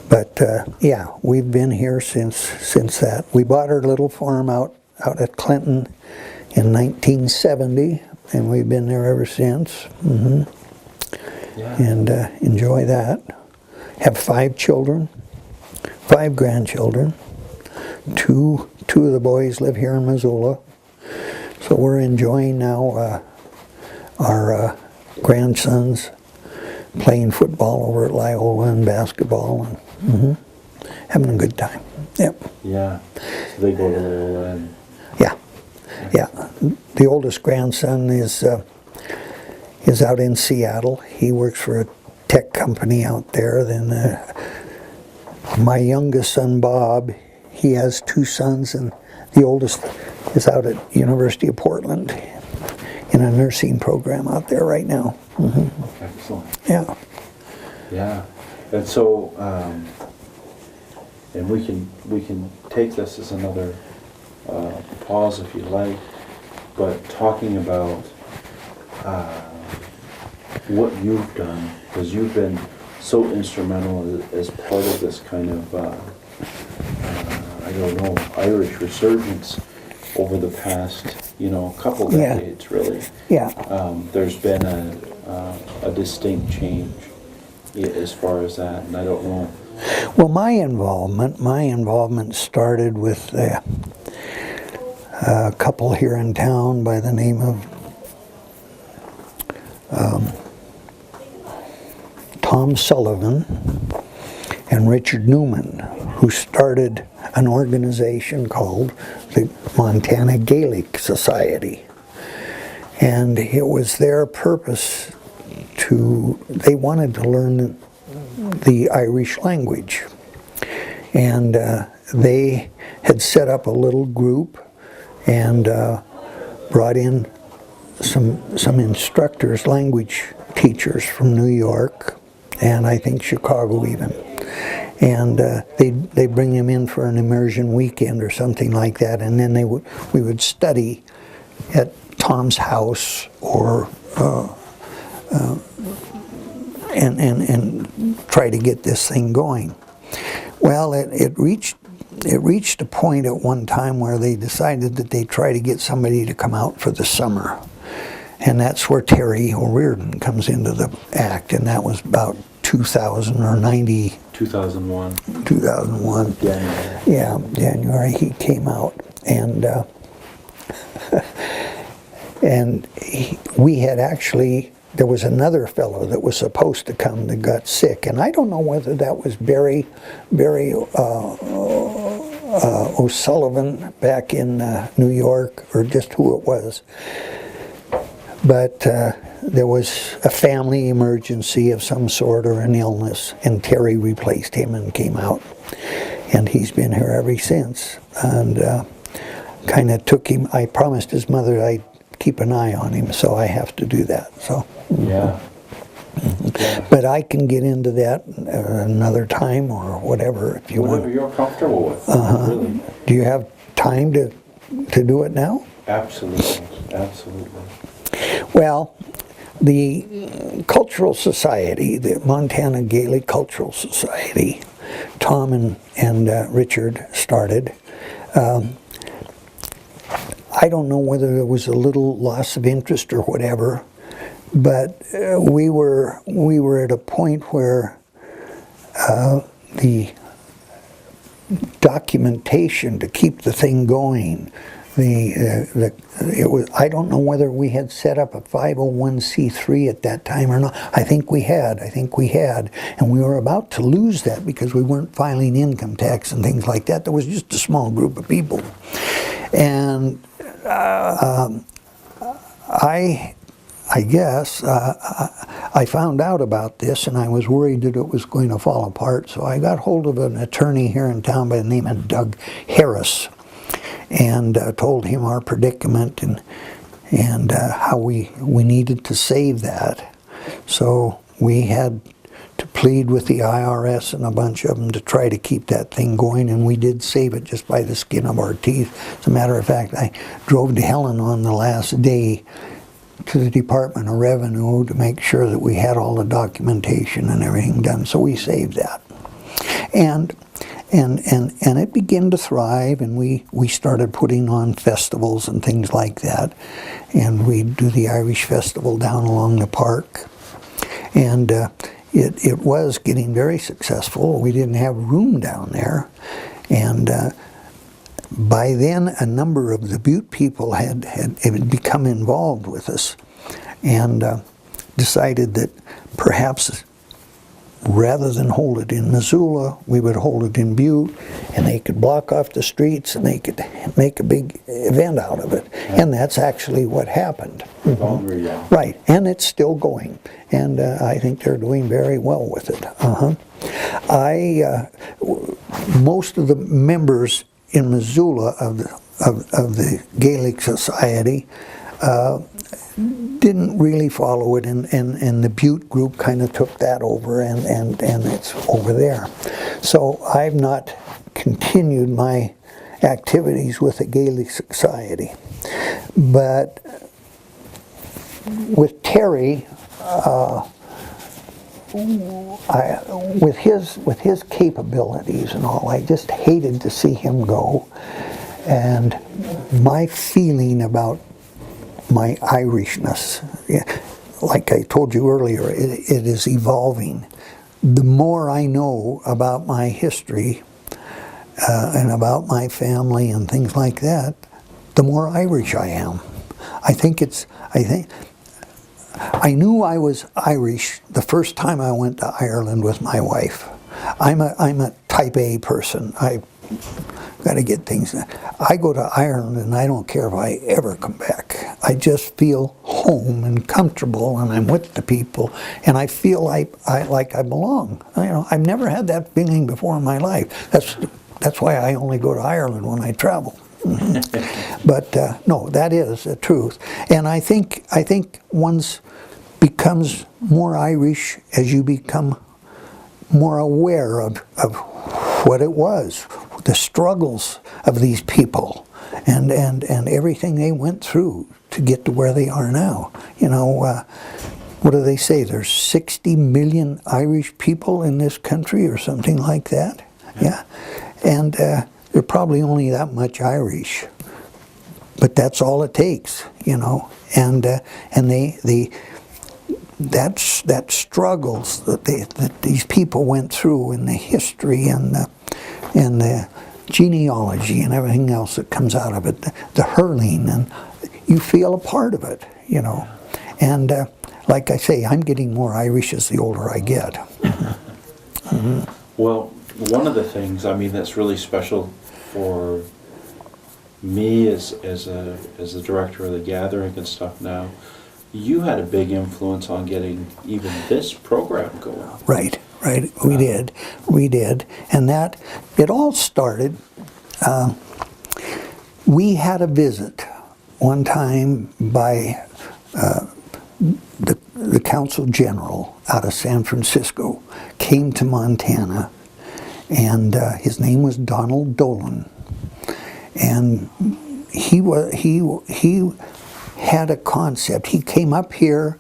but yeah, we've been here since that. We bought our little farm out at Clinton in 1970, and we've been there ever since. Yeah. And enjoy that. Have 5 children, 5 grandchildren. Two of the boys live here in Missoula, so we're enjoying now our grandsons playing football over at Loyola and basketball, and having a good time. Yep. Yeah. So they go to Loyola and. Yeah. The oldest grandson is out in Seattle. He works for a tech company out there. Then my youngest son, Bob, he has 2 sons, and the oldest is out at University of Portland in a nursing program out there right now. Excellent. Yeah. Yeah. And so, and we can take this as another pause if you like, but talking about what you've done, because you've been so instrumental as part of this kind of I don't know, Irish resurgence over the past, couple decades, really. Yeah. There's been a distinct change as far as that, and I don't know. Well, my involvement started with a couple here in town by the name of Tom Sullivan and Richard Newman, who started an organization called the Montana Gaelic Society. And it was their purpose they wanted to learn the Irish language. And they had set up a little group and brought in some instructors, language teachers from New York, and I think Chicago even. And they bring them in for an immersion weekend or something like that, and then we would study at Tom's house or and try to get this thing going. Well, it reached a point at one time where they decided that they'd try to get somebody to come out for the summer. And that's where Terry O'Riordan comes into the act, and that was about 2000 or 90. 2001. 2001. January. Yeah, January he came out, and we had actually, there was another fellow that was supposed to come that got sick, and I don't know whether that was Barry O'Sullivan back in New York or just who it was. But there was a family emergency of some sort or an illness, and Terry replaced him and came out. And he's been here ever since. And kind of took him, I promised his mother I'd keep an eye on him, so I have to do that. So. Yeah. But I can get into that another time or whatever if you want. Whatever you're comfortable with. Really. Do you have time to do it now? Absolutely. Absolutely. Well, the Cultural Society, the Montana Gaelic Cultural Society, Tom and Richard started. I don't know whether there was a little loss of interest or whatever, but we were at a point where the documentation to keep the thing going. It was, I don't know whether we had set up a 501c3 at that time or not. I think we had, and we were about to lose that because we weren't filing income tax and things like that. There was just a small group of people, and I guess I found out about this, and I was worried that it was going to fall apart. So I got hold of an attorney here in town by the name of Doug Harris, and told him our predicament and how we needed to save that. So we had to plead with the IRS and a bunch of them to try to keep that thing going, and we did save it just by the skin of our teeth. As a matter of fact, I drove to Helen on the last day to the Department of Revenue to make sure that we had all the documentation and everything done, so we saved that. And it began to thrive, and we started putting on festivals and things like that. And we'd do the Irish Festival down along the park. And it was getting very successful. We didn't have room down there. And by then, a number of the Butte people had become involved with us and decided that perhaps rather than hold it in Missoula, we would hold it in Butte, and they could block off the streets and they could make a big event out of it. Yeah. And that's actually what happened. Mm-hmm. Yeah. Right, and it's still going, and I think they're doing very well with it. Most of the members in Missoula of the Gaelic Society didn't really follow it, and the Butte group kind of took that over, and it's over there. So I've not continued my activities with the Gaelic Society. But with Terry, with his capabilities and all, I just hated to see him go. And my feeling about my Irishness, like I told you earlier, it is evolving. The more I know about my history and about my family and things like that, the more Irish I am. I think I knew I was Irish the first time I went to Ireland with my wife. I'm a type A person. I got to get things done. I go to Ireland and I don't care if I ever come back. I just feel home and comfortable, and I'm with the people, and I feel like I belong. You know, I've never had that feeling before in my life. That's why I only go to Ireland when I travel. But no, that is the truth, and I think one becomes more Irish as you become more aware of what it was, the struggles of these people, and everything they went through to get to where they are now. You know, what do they say? There's 60 million Irish people in this country, or something like that. Yeah, and they're probably only that much Irish, but that's all it takes. You know, and that struggles that these people went through, in the history and the genealogy and everything else that comes out of it, the hurling, and you feel a part of it, you know. And like I say, I'm getting more Irish as the older I get. Well, one of the things, I mean, that's really special for me as the director of the gathering and stuff now, you had a big influence on getting even this program going. Right, we did. And that, it all started, we had a visit one time by the Consul General out of San Francisco, came to Montana, and his name was Donald Dolan. And he had a concept. He came up here.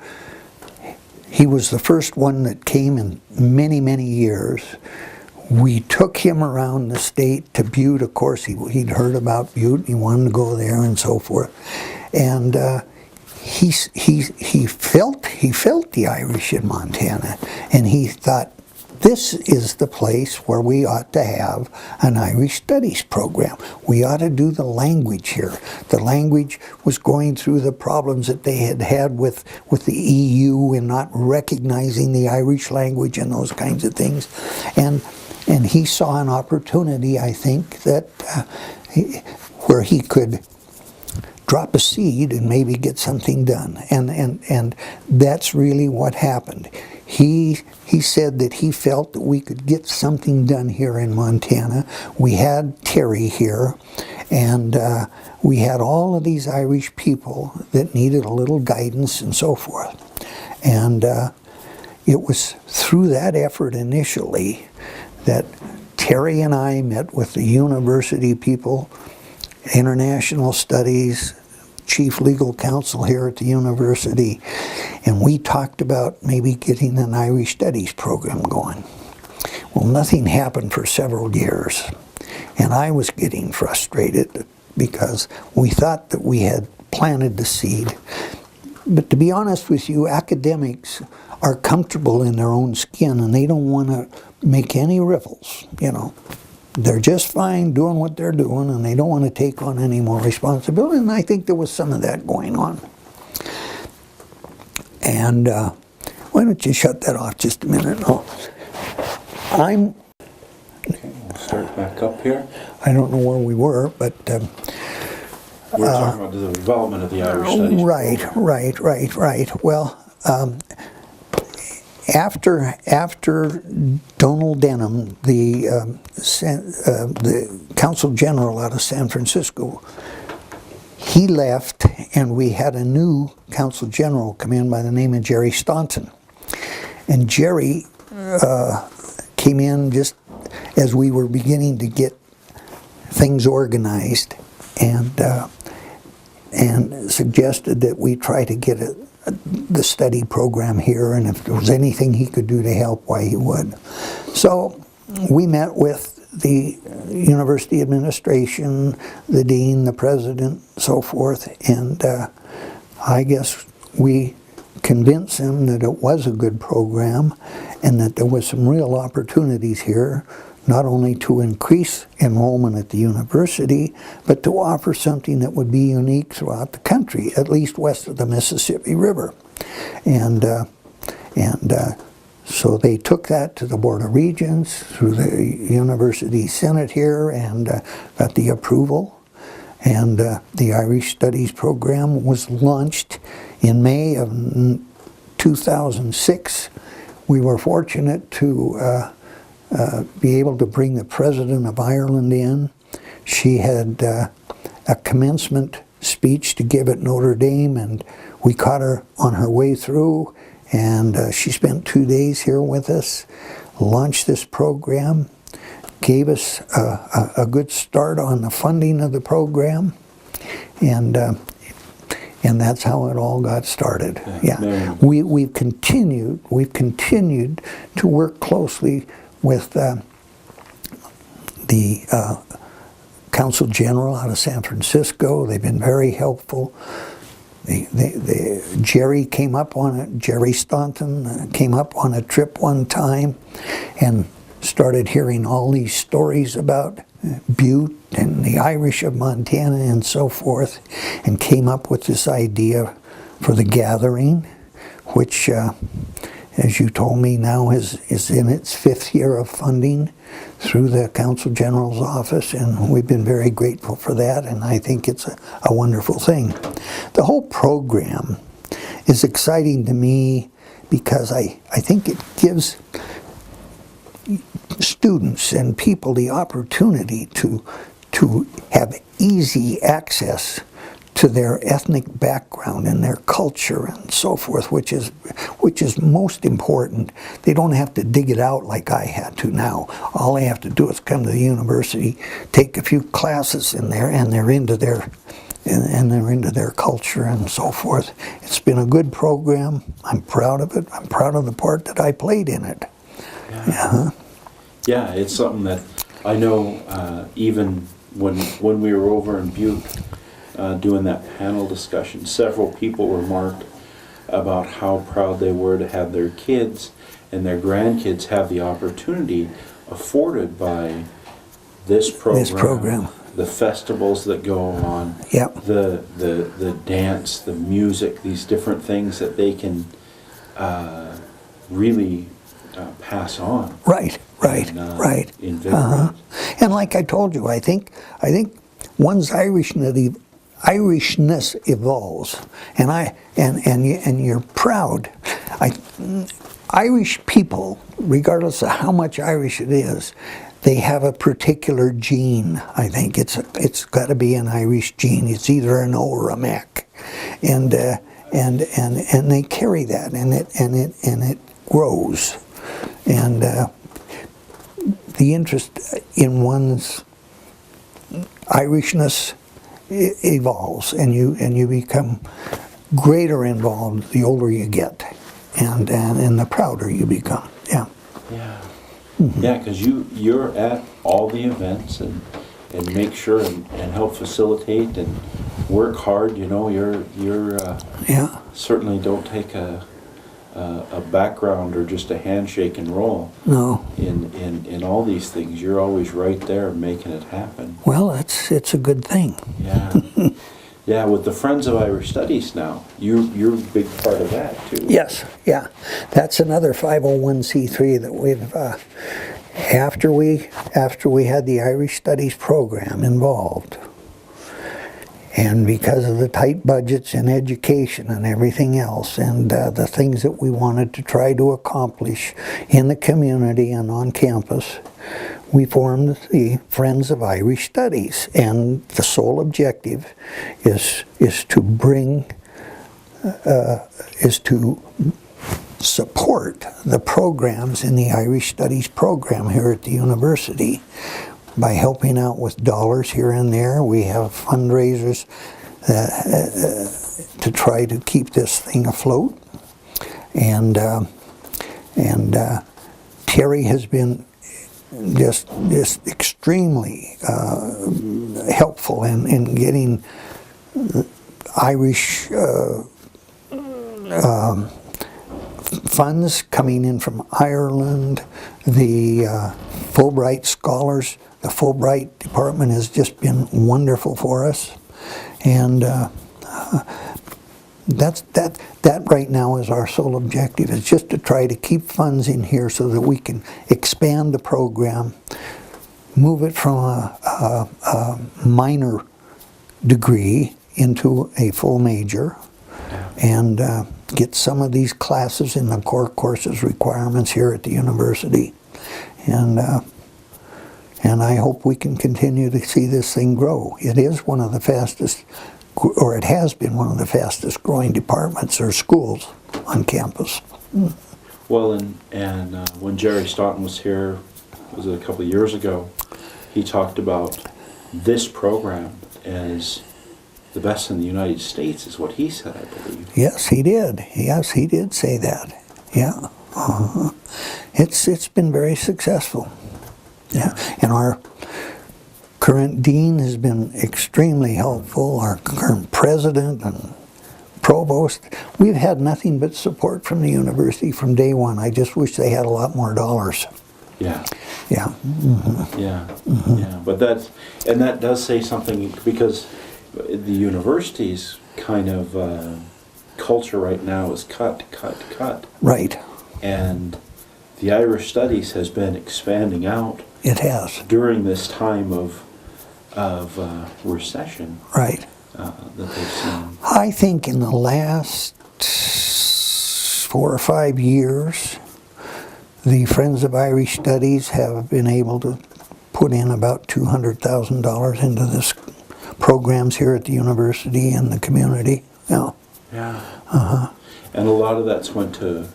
He was the first one that came in many, many years. We took him around the state to Butte. Of course, he'd heard about Butte. He wanted to go there and so forth. And he felt the Irish in Montana, and he thought, this is the place where we ought to have an Irish studies program. We ought to do the language here. The language was going through the problems that they had with the EU and not recognizing the Irish language and those kinds of things. And he saw an opportunity, I think, that where he could drop a seed and maybe get something done. And that's really what happened. He said that he felt that we could get something done here in Montana. We had Terry here, and we had all of these Irish people that needed a little guidance and so forth. And it was through that effort initially that Terry and I met with the university people, international studies, chief legal counsel here at the university, and we talked about maybe getting an Irish studies program going. Well, nothing happened for several years, and I was getting frustrated because we thought that we had planted the seed. But to be honest with you, academics are comfortable in their own skin, and they don't want to make any ripples, you know. They're just fine doing what they're doing, and they don't want to take on any more responsibility, and I think there was some of that going on. And why don't you shut that off just a minute? Oh, Okay, we'll start back up here. I don't know where we were, but We're talking about the development of the Irish studies. Right. Well, after Donald Denham, the Consul General out of San Francisco, he left, and we had a new Consul General come in by the name of Jerry Staunton. And Jerry came in just as we were beginning to get things organized, and suggested that we try to get the study program here, and if there was anything he could do to help, why he would. So we met with the university administration, the dean, the president, so forth, and I guess we convinced them that it was a good program and that there was some real opportunities here not only to increase enrollment at the university, but to offer something that would be unique throughout the country, at least west of the Mississippi River. And so they took that to the Board of Regents through the University Senate here and got the approval. And the Irish Studies program was launched in May of 2006. We were fortunate to be able to bring the President of Ireland in. She had a commencement speech to give at Notre Dame, and we caught her on her way through, and she spent 2 days here with us, launched this program, gave us a good start on the funding of the program, and that's how it all got started. Yeah, we've continued to work closely with the Consul General out of San Francisco. They've been very helpful. Jerry Staunton came up on a trip one time and started hearing all these stories about Butte and the Irish of Montana and so forth, and came up with this idea for the gathering, which, as you told me, now is in its 5th year of funding through the Consul General's office, and we've been very grateful for that, and I think it's a wonderful thing. The whole program is exciting to me because I think it gives students and people the opportunity to have easy access to their ethnic background and their culture and so forth, which is most important. They don't have to dig it out like I had to now. All they have to do is come to the university, take a few classes in there, and they're into their culture and so forth. It's been a good program. I'm proud of it. I'm proud of the part that I played in it. Yeah, yeah, it's something that I know even when we were over in Butte doing that panel discussion, several people remarked about how proud they were to have their kids and their grandkids have the opportunity afforded by this program. The festivals that go on, yep. the dance, the music, these different things that they can really pass on. Right. And like I told you, I think one's Irishness evolves, and you're proud. Irish people, regardless of how much Irish it is, they have a particular gene. I think it's got to be an Irish gene. It's either an O or a Mac, and they carry that, and it grows, and the interest in one's Irishness evolves, and you become greater involved the older you get, and the prouder you become. Yeah. Yeah. Mm-hmm. Yeah, because you're at all the events and make sure and help facilitate and work hard. You know, you're yeah. Certainly don't take a background or just a handshake and roll. No. In all these things, you're always right there making it happen. Well, it's a good thing. Yeah. Yeah, with the Friends of Irish Studies now, you're a big part of that too. Yes, yeah. That's another 501c3 that we've after we had the Irish Studies program involved. And because of the tight budgets in education and everything else, and the things that we wanted to try to accomplish in the community and on campus, we formed the Friends of Irish Studies. And the sole objective is to support the programs in the Irish Studies program here at the university by helping out with dollars here and there. We have fundraisers to try to keep this thing afloat, and Terry has been just extremely helpful in getting Irish funds coming in from Ireland, the Fulbright scholars. The Fulbright department has just been wonderful for us, and that right now is our sole objective. Is just to try to keep funds in here so that we can expand the program, move it from a minor degree into a full major, and get some of these classes in the core courses requirements here at the university. And I hope we can continue to see this thing grow. It is one of the fastest, or it has been one of the fastest growing departments or schools on campus. Well, and when Jerry Staunton was here, was it a couple of years ago, he talked about this program as the best in the United States, is what he said, I believe. Yes, he did. Yes, he did say that. Yeah. It's been very successful. Yeah. And our current dean has been extremely helpful. Our current president and provost. We've had nothing but support from the university from day one. I just wish they had a lot more dollars. Yeah. Yeah. Mm-hmm. Yeah. Mm-hmm. Yeah. But that does say something, because the university's kind of culture right now is cut. Right. And the Irish Studies has been expanding out. It has. During this time of recession. Right. That they've seen. I think in the last 4 or 5 years, the Friends of Irish Studies have been able to put in about $200,000 into this programs here at the university and the community. Yeah. Yeah. And a lot of that's went to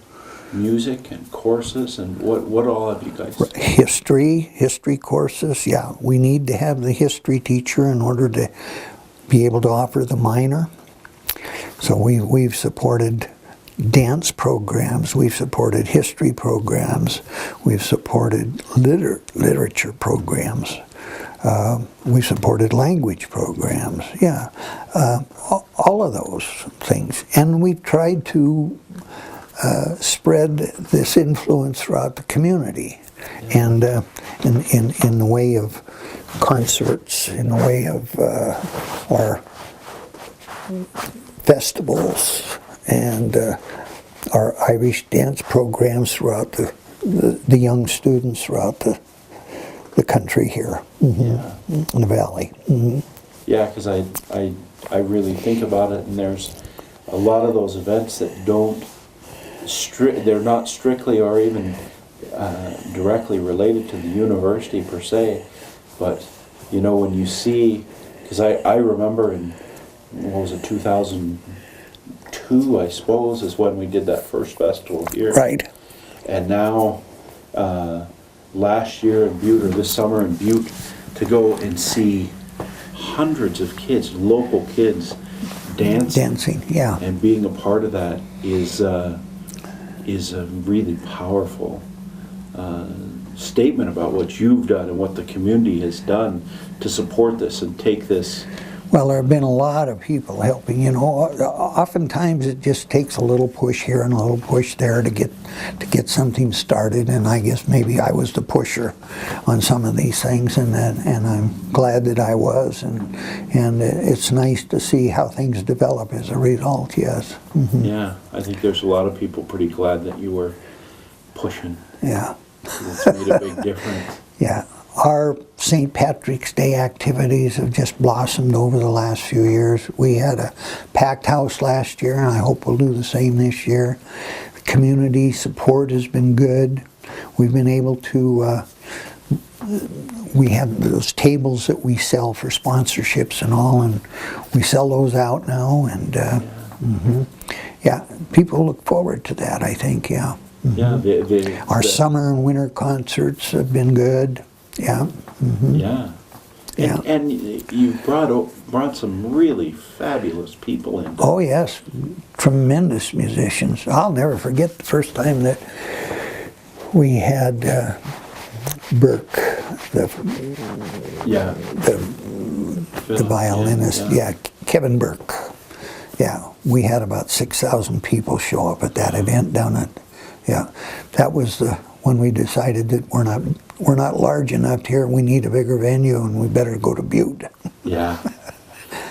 music and courses, and what all have you guys? History courses. Yeah, we need to have the history teacher in order to be able to offer the minor. So we've supported dance programs, we've supported history programs, we've supported literature programs, we've supported language programs. Yeah, all of those things, and we've tried to spread this influence throughout the community, and in the way of concerts, in the way of our festivals, and our Irish dance programs throughout the young students throughout the country here, in the valley. Yeah, because I really think about it, and there's a lot of those events that they're not strictly or even directly related to the university per se, but you know, when you see, because I remember in, what was it, 2002, I suppose, is when we did that first festival here. Right. And now, last year in Butte, or this summer in Butte, to go and see hundreds of kids, local kids, dancing, yeah, and being a part of that is a really powerful statement about what you've done and what the community has done to support this and take this. Well, there have been a lot of people helping. You know, oftentimes it just takes a little push here and a little push there to get something started. And I guess maybe I was the pusher on some of these things, and I'm glad that I was. And it's nice to see how things develop as a result. Yes. Yeah, I think there's a lot of people pretty glad that you were pushing. Yeah. It's made a big difference. Yeah. Our St. Patrick's Day activities have just blossomed over the last few years. We had a packed house last year, and I hope we'll do the same this year. The community support has been good. We've been able to, we have those tables that we sell for sponsorships and all, and we sell those out now. And yeah, people look forward to that, I think, yeah. Yeah, our summer and winter concerts have been good. Yeah. Yeah. Yeah. And you brought some really fabulous people in. Oh yes, tremendous musicians. I'll never forget the first time that we had Burke, the violinist. Yeah, Kevin Burke. Yeah, we had about 6,000 people show up at that event down at yeah. That was when we decided that we're not large enough here. We need a bigger venue, and we better go to Butte. Yeah.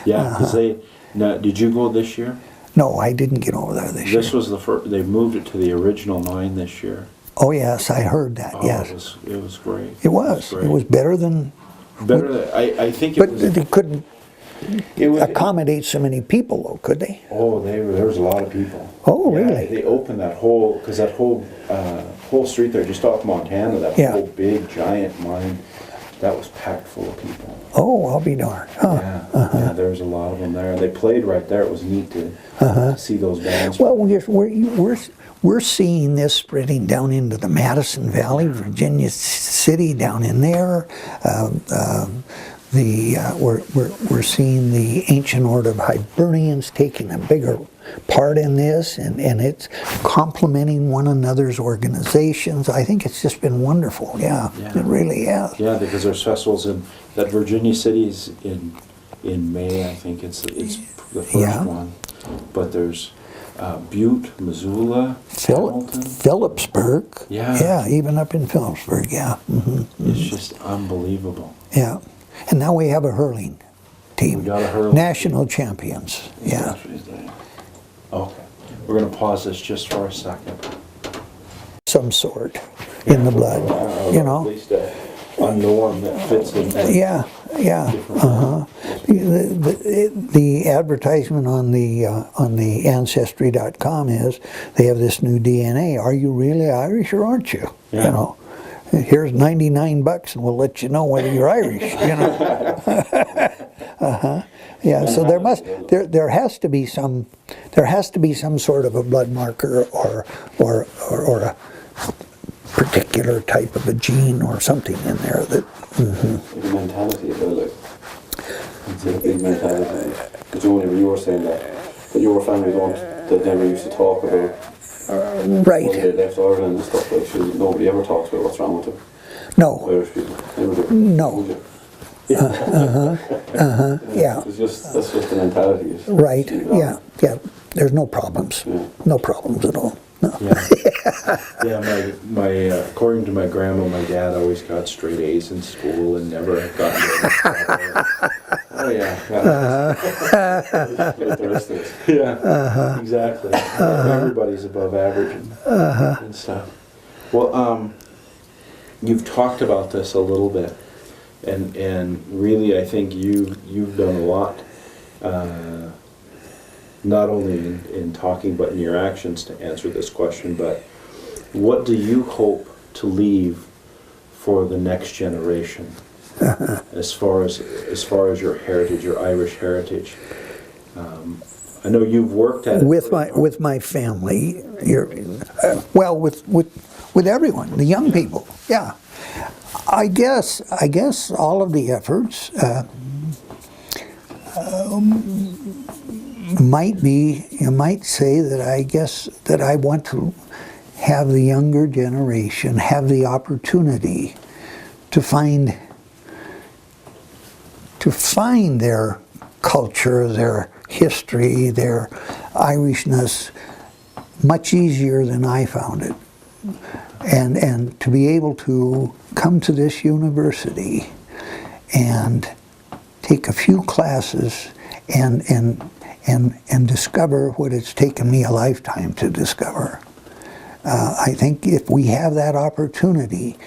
Yeah, because did you go this year? No, I didn't get over there this year. This was the first, they moved it to the original 9 this year. Oh yes, I heard that. Oh, Yes, it was great. it was. great. It was better than. Better than, I think it But was. they couldn't It was accommodate so many people, though, could they? oh, there was a lot of people. Oh, Yeah, really? They opened that whole, because that whole street there, just off Montana, that Yeah. whole big giant mine, that was packed full of people. Oh, I'll be darned. Huh. Yeah, there was a lot of them there. And they played right there. It was neat to see those bands. Well, we're seeing this spreading down into the Madison Valley, Virginia City, down in there. We're seeing the ancient order of Hibernians taking a bigger part in this, and it's complementing one another's organizations. I think it's just been wonderful. Yeah. It really has. Yeah, because there's festivals in that Virginia City is in May. I think it's the first one. But there's Butte, Missoula, Hamilton. Phillipsburg. Yeah. Yeah, even up in Phillipsburg. Yeah. It's just unbelievable. Yeah. And now we have a hurling team. We got a hurling National champions. Yeah. Okay. We're going to pause this just for a second. Some sort in the blood, you At know. least a norm that fits in. Yeah. The advertisement on the Ancestry.com is they have this new DNA. Are you really Irish or aren't you? Yeah. You know. Here's $99 and we'll let you know whether you're Irish, you know. Yeah, so there has to be some sort of a blood marker or a particular type of a gene or something in there that The mentality about it. It's a big mentality. Because you were saying that your family that never used to talk about right. when they left Ireland and stuff like that. Nobody ever talks about what's wrong with them. No. Irish people. Never do. No. Yeah. That's just the mentality. Right. Yeah. There's no problems. Yeah. No problems at all. No. Yeah, my according to my grandma, my dad always got straight A's in school and never had gotten any. Oh yeah, exactly. Everybody's above average and stuff. Well, you've talked about this a little bit, and really, I think you've done a lot. Not only in talking, but in your actions to answer this question. But what do you hope to leave for the next generation, as far as your heritage, your Irish heritage? I know you've worked at it with my family. With everyone, the young people. Yeah, I guess all of the efforts. You might say that I guess that I want to have the younger generation have the opportunity to find their culture, their history, their Irishness much easier than I found it. And to be able to come to this university and take a few classes and discover what it's taken me a lifetime to discover. I think if we have that opportunity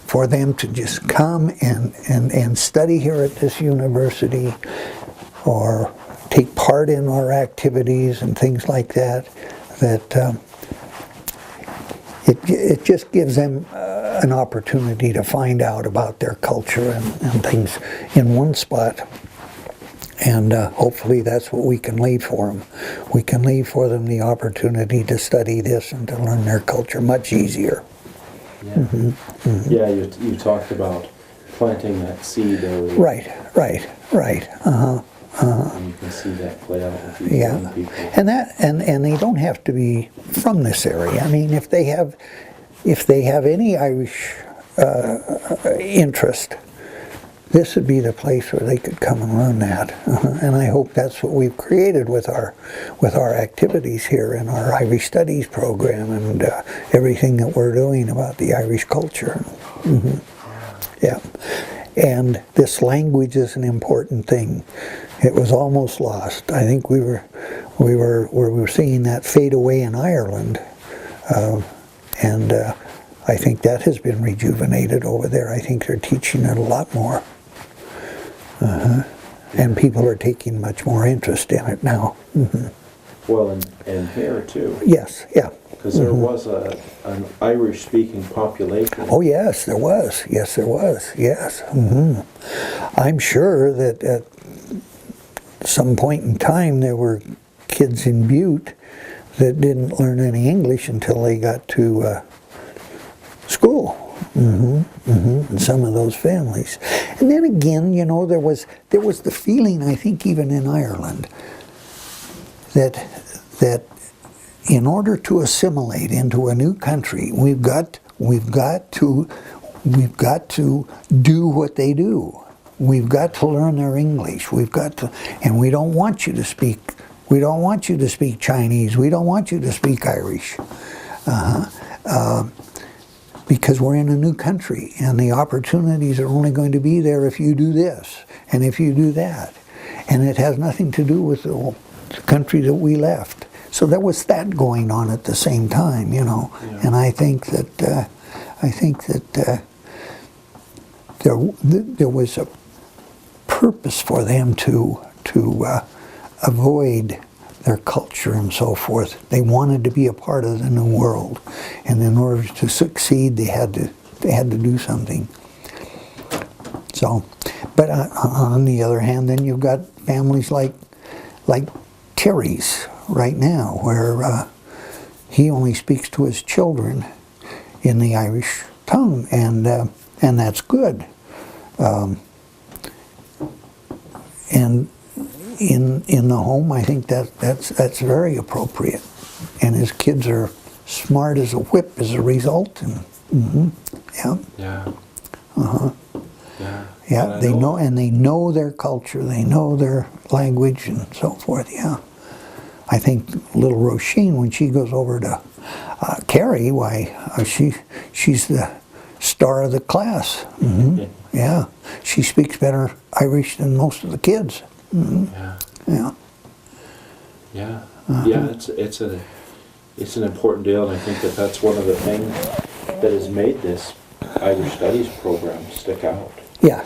for them to just come and study here at this university or take part in our activities and things like that, it just gives them an opportunity to find out about their culture and things in one spot. And hopefully that's what we can leave for them. We can leave for them the opportunity to study this and to learn their culture much easier. Yeah, yeah. You talked about planting that seed early. Right. And you can see that play out with these young people. And they don't have to be from this area. I mean, if they have any Irish interest, this would be the place where they could come and learn that. And I hope that's what we've created with our activities here in our Irish Studies program and everything that we're doing about the Irish culture. Yeah. And this language is an important thing. It was almost lost. I think we were seeing that fade away in Ireland, and I think that has been rejuvenated over there. I think they're teaching it a lot more, and people are taking much more interest in it now. Well, and here too. Yes, yeah. Because there was an Irish-speaking population. Oh yes, there was. Yes, there was. Yes. I'm sure that at some point in time there were kids in Butte that didn't learn any English until they got to school. In some of those families. And then again, you know, there was the feeling, I think, even in Ireland, that in order to assimilate into a new country, we've got to do what they do. We've got to learn their English. And we don't want you to speak Chinese. We don't want you to speak Irish. Because we're in a new country, and the opportunities are only going to be there if you do this and if you do that. And it has nothing to do with the country that we left. So there was that going on at the same time, you know. Yeah. And I think that there was a purpose for them to avoid their culture and so forth. They wanted to be a part of the new world, and in order to succeed, they had to do something. So, but on the other hand, then you've got families like Terry's right now, where he only speaks to his children in the Irish tongue, and that's good. And in the home, I think that's very appropriate, and his kids are smart as a whip as a result. And they know their culture, they know their language, and so forth. Yeah, I think little Roisin, when she goes over to Kerry, she's the star of the class. Yeah, she speaks better Irish than most of the kids. It's an important deal, and I think that's one of the things that has made this Irish Studies program stick out. Yeah.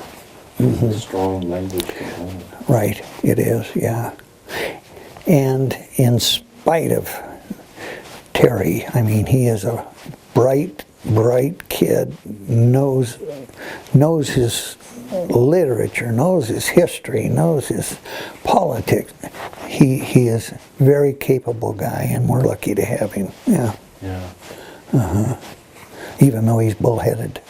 The strong language component. Right, it is, yeah. And in spite of Terry, I mean, he is a bright kid, knows his literature, knows his history, knows his politics. He is a very capable guy, and we're lucky to have him. Yeah. Even though he's bullheaded.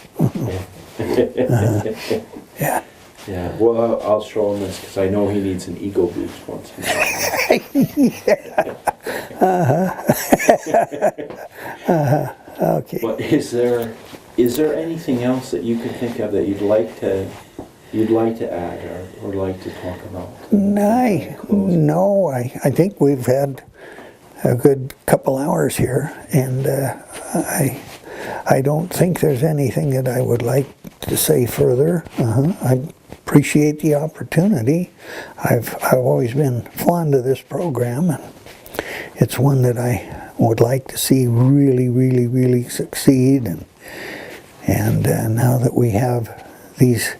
Yeah. Yeah. Well, I'll show him this because I know he needs an ego boost once in a while. Okay. But is there anything else that you can think of that you'd like to add or like to talk about? No, I think we've had a good couple hours here, and I don't think there's anything that I would like to say further. I appreciate the opportunity. I've always been fond of this program, and it's one that I would like to see really succeed. And now that we have these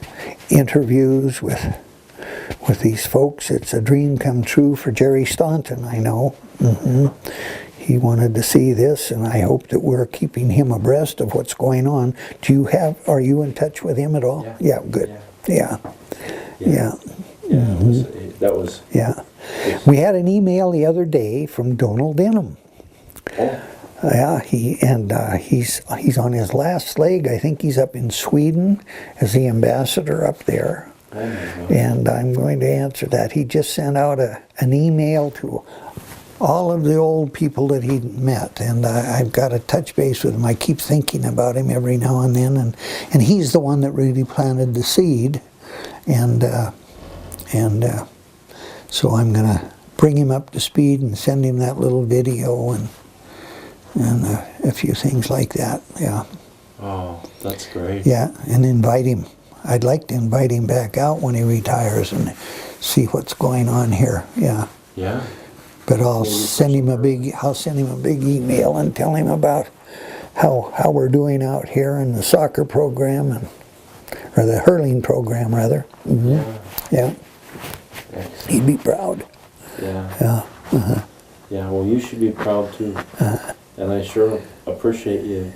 interviews with these folks, it's a dream come true for Jerry Staunton, I know. He wanted to see this, and I hope that we're keeping him abreast of what's going on. Are you in touch with him at all? Yeah, good. Yeah. That was. Yeah. We had an email the other day from Donald Denham. Oh. Yeah, he's on his last leg. I think he's up in Sweden as the ambassador up there. Oh my God. And I'm going to answer that. He just sent out an email to all of the old people that he'd met, and I've got to touch base with him. I keep thinking about him every now and then, and he's the one that really planted the seed And so I'm going to bring him up to speed and send him that little video and a few things like that. Yeah. Oh, that's great. Yeah, and invite him. I'd like to invite him back out when he retires and see what's going on here. Yeah. Yeah. But I'll send him a big email and tell him about how we're doing out here in the soccer program or the hurling program rather. Mm-hmm. Yeah. Excellent. He'd be proud. Yeah. Yeah. Yeah, well, you should be proud too. And I sure appreciate you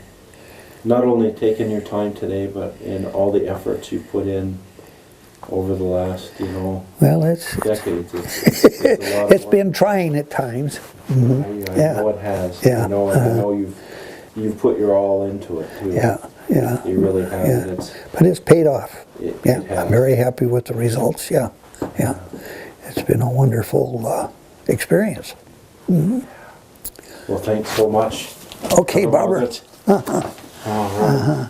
not only taking your time today, but in all the efforts you put in over the last, Well, it's decades. It's a lot it's of been trying at times. Mm-hmm. I Yeah. know it has. Yeah. I know you've put your all into it too. Yeah. Yeah. You really have. Yeah. And But it's paid off. It Yeah. has. I'm very happy with the results. Yeah. Yeah. It's been a wonderful experience. Mm-hmm. Well, thanks so much. Okay, Barbara. All right.